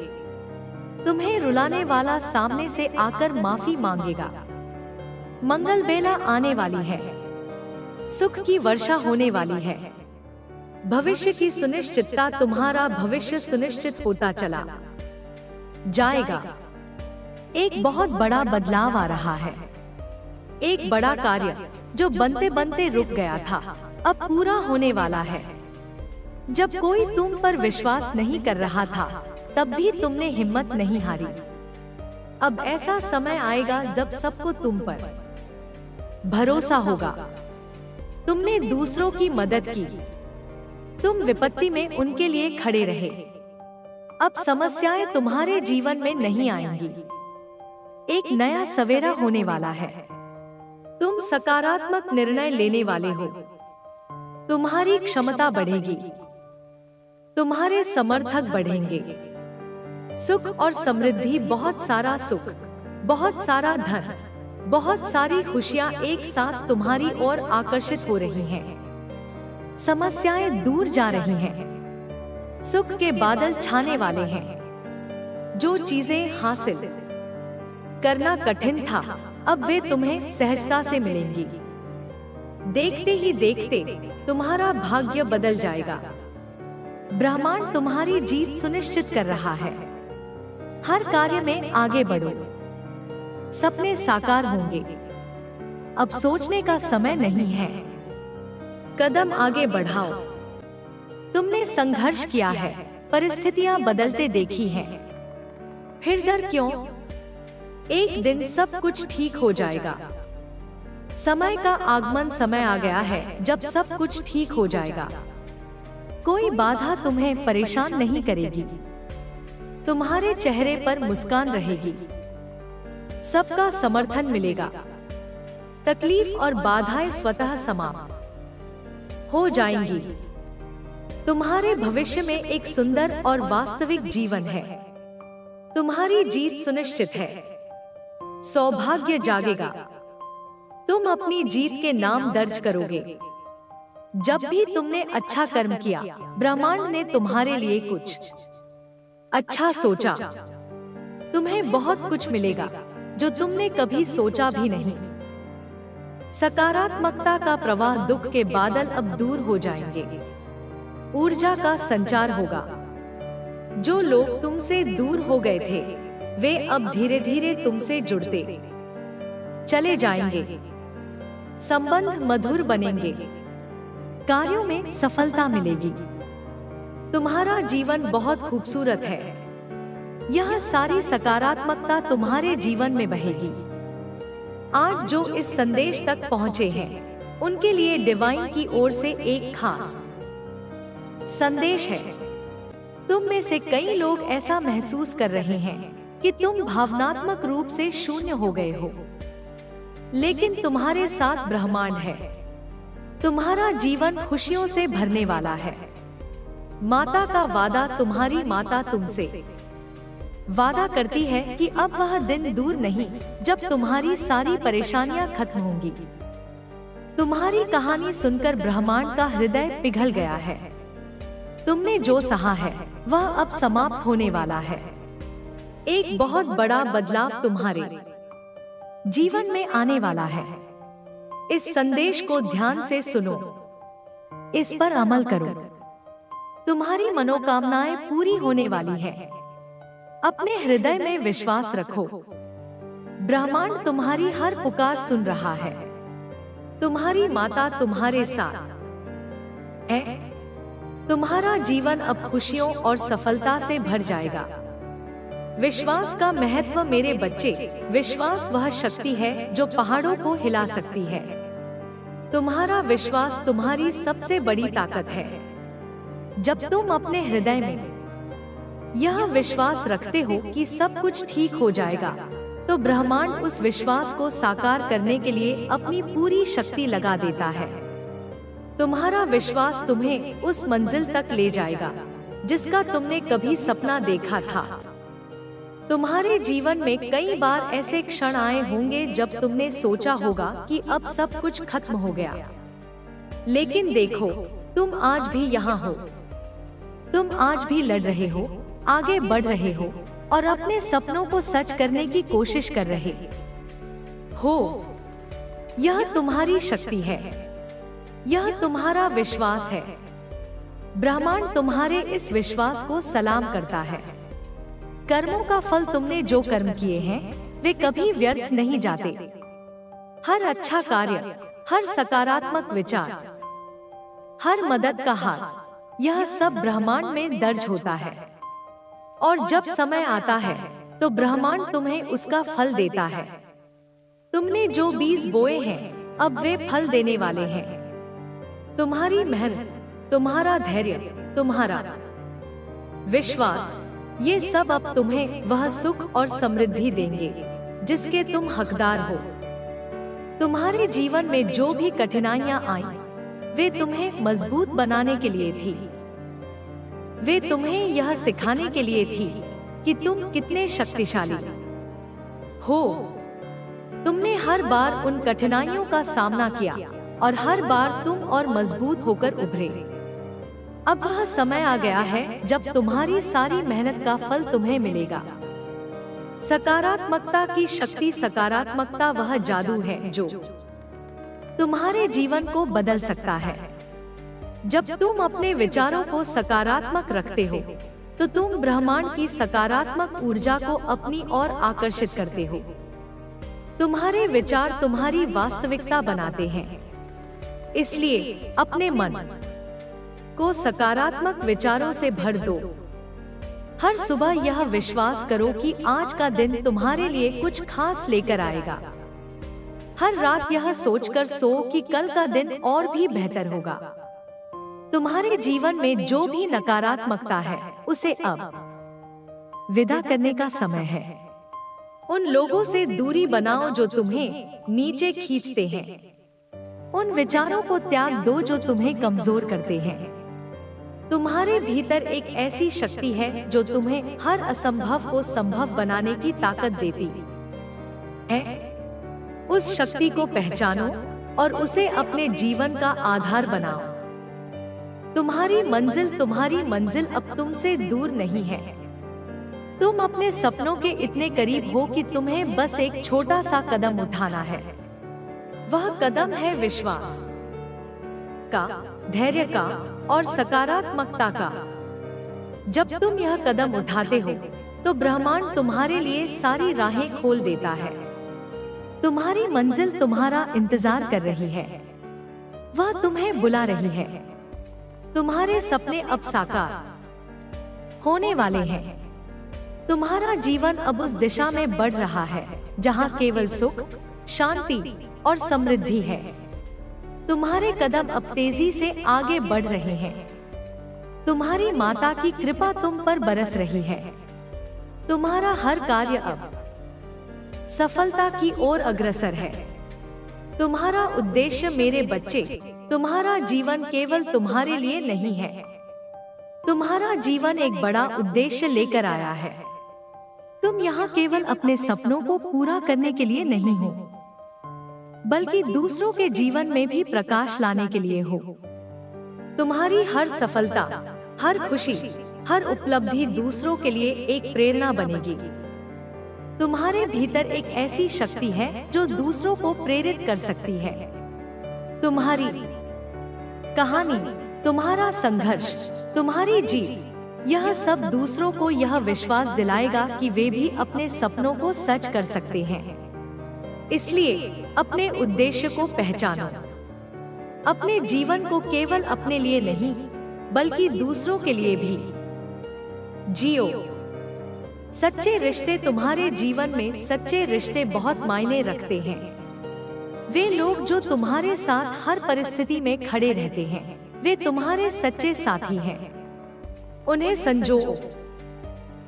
तुम्हें रुलाने वाला सामने से आकर माफी मांगेगा। मंगल बेला आने वाली है। सुख की वर्षा होने वाली है। भविष्य की सुनिश्चितता, तुम्हारा भविष्य सुनिश्चित होता चला जाएगा। एक बहुत बड़ा बदलाव आ रहा है। एक बड़ा कार्य जो बनते बनते रुक गया था, अब पूरा होने वाला है। जब कोई तुम पर विश्वास नहीं कर रहा था, तब भी तुमने हिम्मत नहीं हारी। अब ऐसा समय आएगा जब सबको तुम पर भरोसा होगा। तुमने दूसरों की मदद की। तुम विपत्ति में उनके लिए खड़े रहे। अब समस्याएं तुम्हारे जीवन में नहीं आएंगी। एक नया सवेरा होने वाला है। तुम सकारात्मक निर्णय लेने वाले हो। तुम्हारी क्षमता बढ़ेगी। तुम्हारे समर्थक बढ़ेंगे। सुख और समृद्धि, बहुत सारा सुख, बहुत सारा धन, बहुत सारी खुशियां एक साथ तुम्हारी ओर आकर्षित हो रही हैं। समस्याएं दूर जा रही हैं। सुख के बादल छाने वाले हैं। जो चीजें हासिल करना कठिन था, अब वे तुम्हें सहजता से मिलेंगी। देखते ही देखते तुम्हारा भाग्य बदल जाएगा। ब्रह्मांड तुम्हारी जीत सुनिश्चित कर रहा है। हर कार्य में आगे बढ़ो। सपने साकार होंगे। अब सोचने का समय नहीं है। कदम आगे बढ़ाओ। तुमने संघर्ष किया है, परिस्थितियां बदलते देखी हैं। फिर डर क्यों? एक दिन सब कुछ ठीक हो जाएगा। समय का आगमन, समय आ गया है जब सब कुछ ठीक हो जाएगा। कोई बाधा तुम्हें परेशान नहीं करेगी। तुम्हारे चेहरे पर मुस्कान रहेगी। सबका समर्थन मिलेगा। तकलीफ और बाधाएं स्वतः समाप्त हो जाएंगी। तुम्हारे भविष्य में एक सुंदर और वास्तविक जीवन है। तुम्हारी जीत सुनिश्चित है। सौभाग्य जागेगा। तुम अपनी जीत के नाम दर्ज करोगे। जब भी तुमने अच्छा कर्म किया, ब्रह्मांड ने तुम्हारे लिए कुछ अच्छा सोचा। तुम्हें बहुत कुछ मिलेगा जो तुमने कभी सोचा भी नहीं। सकारात्मकता का प्रवाह, दुख के बादल अब दूर हो जाएंगे। ऊर्जा का संचार होगा। जो लोग तुमसे दूर हो गए थे, वे अब धीरे धीरे तुमसे जुड़ते चले जाएंगे। संबंध मधुर बनेंगे। कार्यों में सफलता मिलेगी। तुम्हारा जीवन बहुत खूबसूरत है। यह सारी सकारात्मकता तुम्हारे जीवन में बहेगी। आज जो इस संदेश तक पहुंचे हैं, उनके लिए डिवाइन की ओर से एक खास संदेश है। तुम में से कई लोग ऐसा महसूस कर रहे हैं कि तुम भावनात्मक रूप से शून्य हो गए हो, लेकिन तुम्हारे साथ ब्रह्मांड है। तुम्हारा जीवन खुशियों से भरने वाला है। माता का वादा, तुम्हारी माता तुमसे वादा करती है कि अब वह दिन दूर नहीं जब तुम्हारी सारी परेशानियां खत्म होंगी। तुम्हारी कहानी सुनकर ब्रह्मांड का हृदय पिघल गया है। तुमने जो सहा है वह अब समाप्त होने वाला है। एक बहुत बड़ा बदलाव तुम्हारे जीवन में आने वाला है। इस संदेश को ध्यान से सुनो, इस पर अमल करो। तुम्हारी मनोकामनाएं पूरी होने वाली हैं। अपने हृदय में विश्वास रखो। ब्रह्मांड तुम्हारी हर पुकार सुन रहा है। तुम्हारी माता तुम्हारे साथ है। तुम्हारा जीवन अब खुशियों और सफलता से भर जाएगा। विश्वास का महत्व मेरे बच्चे। विश्वास वह शक्ति है जो पहाड़ों को हिला सकती है। तुम्हारा विश्वास तुम्हारी सबसे बड़ी ताकत है। जब तुम अपने हृदय में यह विश्वास रखते हो कि सब कुछ ठीक हो जाएगा, तो ब्रह्मांड उस विश्वास को साकार करने के लिए अपनी पूरी शक्ति लगा देता है। तुम्हारा विश्वास तुम्हें उस मंजिल तक ले जाएगा जिसका तुमने कभी सपना देखा था। तुम्हारे जीवन में कई बार ऐसे क्षण आए होंगे जब तुमने सोचा होगा कि अब सब कुछ खत्म हो गया, लेकिन देखो, तुम आज भी यहाँ हो। तुम आज भी लड़ रहे हो, आगे बढ़ रहे हो और अपने सपनों को सच करने की कोशिश कर रहे हो। यह तुम्हारी शक्ति है। यह तुम्हारा विश्वास है। ब्रह्मांड तुम्हारे इस विश्वास को सलाम करता है। कर्मों का फल, तुमने जो कर्म किए हैं वे कभी व्यर्थ नहीं जाते। हर अच्छा कार्य, हर सकारात्मक विचार, हर मदद का हाथ, यह सब ब्रह्मांड में दर्ज होता है। और जब समय आता है तो ब्रह्मांड तुम्हें उसका फल देता है। तुमने जो बीज बोए हैं अब वे फल देने वाले हैं। तुम्हारी मेहनत, तुम्हारा धैर्य, तुम्हारा विश्वास, ये सब अब तुम्हें वह सुख और समृद्धि देंगे जिसके तुम हकदार हो। तुम्हारे जीवन में जो भी कठिनाइयां आई, वे तुम्हें मजबूत बनाने के लिए थी। वे तुम्हें यह सिखाने के लिए थी कि तुम कितने शक्तिशाली हो। तुमने हर बार उन कठिनाइयों का सामना किया और हर बार तुम और मजबूत होकर उभरे। अब वह समय आ गया है जब तुम्हारी सारी मेहनत का फल तुम्हें मिलेगा। सकारात्मकता की शक्ति, सकारात्मकता वह जादू है जो तुम्हारे जीवन को बदल सकता है। जब तुम अपने विचारों को सकारात्मक रखते हो, तो तुम ब्रह्मांड की सकारात्मक ऊर्जा को अपनी ओर आकर्षित करते हो। तुम्हारे विचार तुम्हारी वास्तविकता बनाते हैं। इसलिए अपने मन को सकारात्मक विचारों से भर दो। हर सुबह यह विश्वास करो कि आज का दिन तुम्हारे लिए कुछ खास लेकर आएगा। हर रात यह सोचकर सो कि कल का दिन और भी बेहतर होगा। तुम्हारे जीवन में जो भी नकारात्मकता है, उसे अब विदा करने का समय है। उन लोगों से दूरी बनाओ जो तुम्हें नीचे खींचते हैं। उन विचारों को त्याग दो जो तुम्हें कमजोर करते हैं। तुम्हारे भीतर एक ऐसी शक्ति है जो तुम्हें हर असंभव को संभव बनाने की ताकत देती है। उस शक्ति को पहचानो और उसे अपने जीवन का आधार बनाओ। तुम्हारी मंजिल अब तुमसे दूर नहीं है। तुम अपने सपनों के इतने करीब हो कि तुम्हें बस एक छोटा सा कदम उठाना है। वह कदम है विश्वास का, धैर्य का और सकारात्मकता का। जब तुम यह कदम उठाते हो तो ब्रह्मांड तुम्हारे लिए सारी राहें खोल देता है। तुम्हारी मंजिल तुम्हारा इंतजार कर रही है, वह तुम्हें बुला रही है। तुम्हारे सपने अब साकार होने वाले हैं। तुम्हारा जीवन अब उस दिशा में बढ़ रहा है जहां केवल सुख, शांति और समृद्धि है। तुम्हारे कदम अब तेजी से आगे बढ़ रहे हैं। तुम्हारी माता की कृपा तुम पर बरस रही है। तुम्हारा हर कार्य अब सफलता की ओर अग्रसर है। तुम्हारा उद्देश्य मेरे बच्चे, तुम्हारा जीवन केवल तुम्हारे लिए नहीं है। तुम्हारा जीवन एक बड़ा उद्देश्य लेकर आया है। तुम यहाँ केवल अपने सपनों को पूरा करने के लिए नहीं हो, बल्कि दूसरों के जीवन में भी प्रकाश लाने के लिए हो। तुम्हारी हर सफलता, हर खुशी, हर उपलब्धि दूसरों के लिए एक प्रेरणा बनेगी। तुम्हारे भीतर एक ऐसी शक्ति है जो दूसरों को प्रेरित कर सकती है। तुम्हारी कहानी, तुम्हारा संघर्ष, तुम्हारी जीत, यह सब दूसरों को यह विश्वास दिलाएगा कि वे भी अपने सपनों को सच कर सकते हैं। इसलिए अपने उद्देश्य को पहचानो। अपने जीवन को केवल अपने लिए नहीं, बल्कि दूसरों के लिए भी जियो। सच्चे रिश्ते, तुम्हारे जीवन में सच्चे रिश्ते बहुत मायने रखते हैं। वे लोग जो तुम्हारे साथ हर परिस्थिति में खड़े रहते हैं, वे तुम्हारे सच्चे साथी हैं। उन्हें संजो,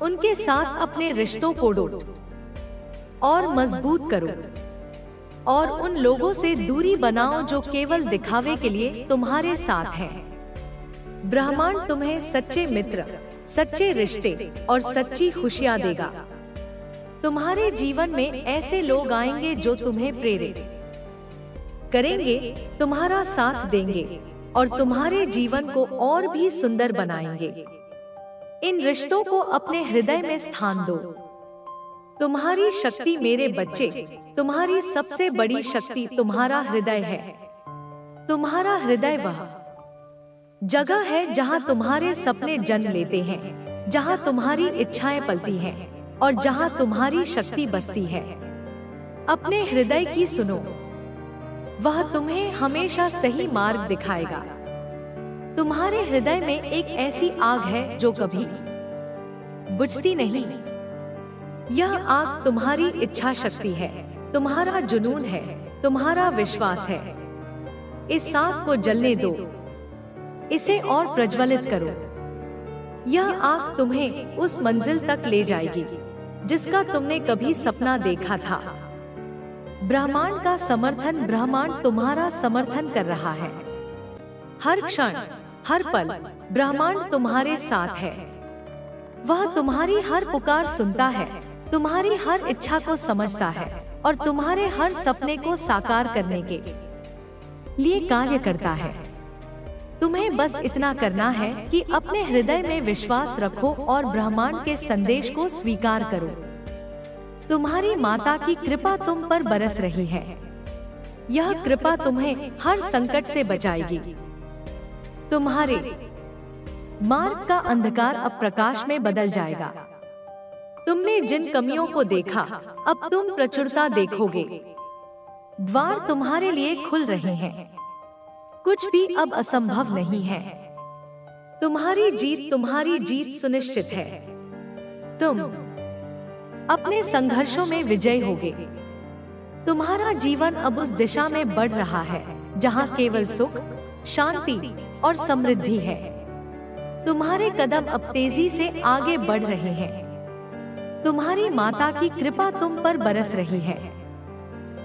उनके साथ अपने रिश्तों को जोड़ो और मजबूत करो, और उन लोगों से दूरी बनाओ जो केवल दिखावे के लिए तुम्हारे साथ हैं। ब्रह्मांड तुम्हें सच्चे मित्र, सच्चे रिश्ते और सच्ची खुशियां देगा। तुम्हारे जीवन में ऐसे लोग आएंगे जो तुम्हें प्रेरित करेंगे, तुम्हारा साथ देंगे और तुम्हारे जीवन को और भी सुंदर बनाएंगे। इन रिश्तों को अपने हृदय में स्थान दो। तुम्हारी शक्ति मेरे बच्चे, तुम्हारी सबसे बड़ी शक्ति तुम्हारा हृदय है। तुम्हारा हृदय वह जगह है जहां तुम्हारे सपने जन्म लेते हैं, जहां तुम्हारी इच्छाएं पलती हैं और जहां तुम्हारी शक्ति बसती है। अपने हृदय की सुनो, वह तुम्हें हमेशा सही मार्ग दिखाएगा। तुम्हारे हृदय में एक ऐसी आग है जो कभी बुझती नहीं। यह आग तुम्हारी इच्छा शक्ति है, तुम्हारा जुनून है, तुम्हारा विश्वास है। इस आग को जलने दो, इसे और प्रज्वलित करो। यह आग तुम्हें उस मंजिल तक ले जाएगी जिसका तुमने कभी सपना देखा था। ब्रह्मांड का समर्थन, ब्रह्मांड तुम्हारा समर्थन कर रहा है। हर क्षण, हर पल ब्रह्मांड तुम्हारे साथ है। वह तुम्हारी हर पुकार सुनता है, तुम्हारी हर इच्छा को समझता है और तुम्हारे हर सपने को साकार करने के लिए कार्य करता है। तुम्हें बस इतना करना है कि अपने हृदय में विश्वास रखो और ब्रह्मांड के संदेश को स्वीकार करो। तुम्हारी माता की कृपा तुम पर बरस रही है। यह कृपा तुम्हें हर संकट से बचाएगी। तुम्हारे मार्ग का अंधकार अब प्रकाश में बदल जाएगा। तुमने जिन कमियों को देखा, अब तुम प्रचुरता देखोगे। द्वार तुम्हारे लिए खुल रहे हैं। कुछ भी अब असंभव नहीं है। तुम्हारी जीत सुनिश्चित है। तुम अपने संघर्षों में विजयी होगे। तुम्हारा जीवन अब उस दिशा में बढ़ रहा है जहां केवल सुख, शांति और समृद्धि है। तुम्हारे कदम अब तेजी से आगे बढ़ रहे हैं। तुम्हारी माता की कृपा तुम पर बरस रही है।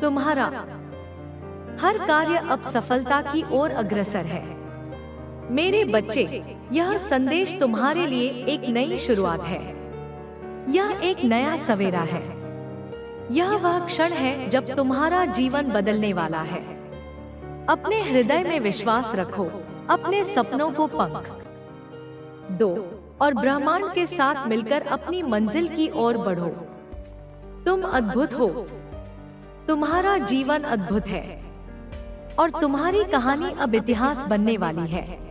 तुम्हारा हर कार्य अब सफलता की ओर अग्रसर है। मेरे बच्चे, यह संदेश तुम्हारे लिए एक नई शुरुआत है। यह एक नया सवेरा है। यह वह क्षण है जब तुम्हारा जीवन बदलने वाला है। अपने हृदय में विश्वास रखो, अपने सपनों को पंख दो और ब्रह्मांड के साथ मिलकर अपनी मंजिल की ओर बढ़ो। तुम अद्भुत हो। तुम्हारा जीवन अद्भुत है और तुम्हारी कहानी अब इतिहास बनने वाली है।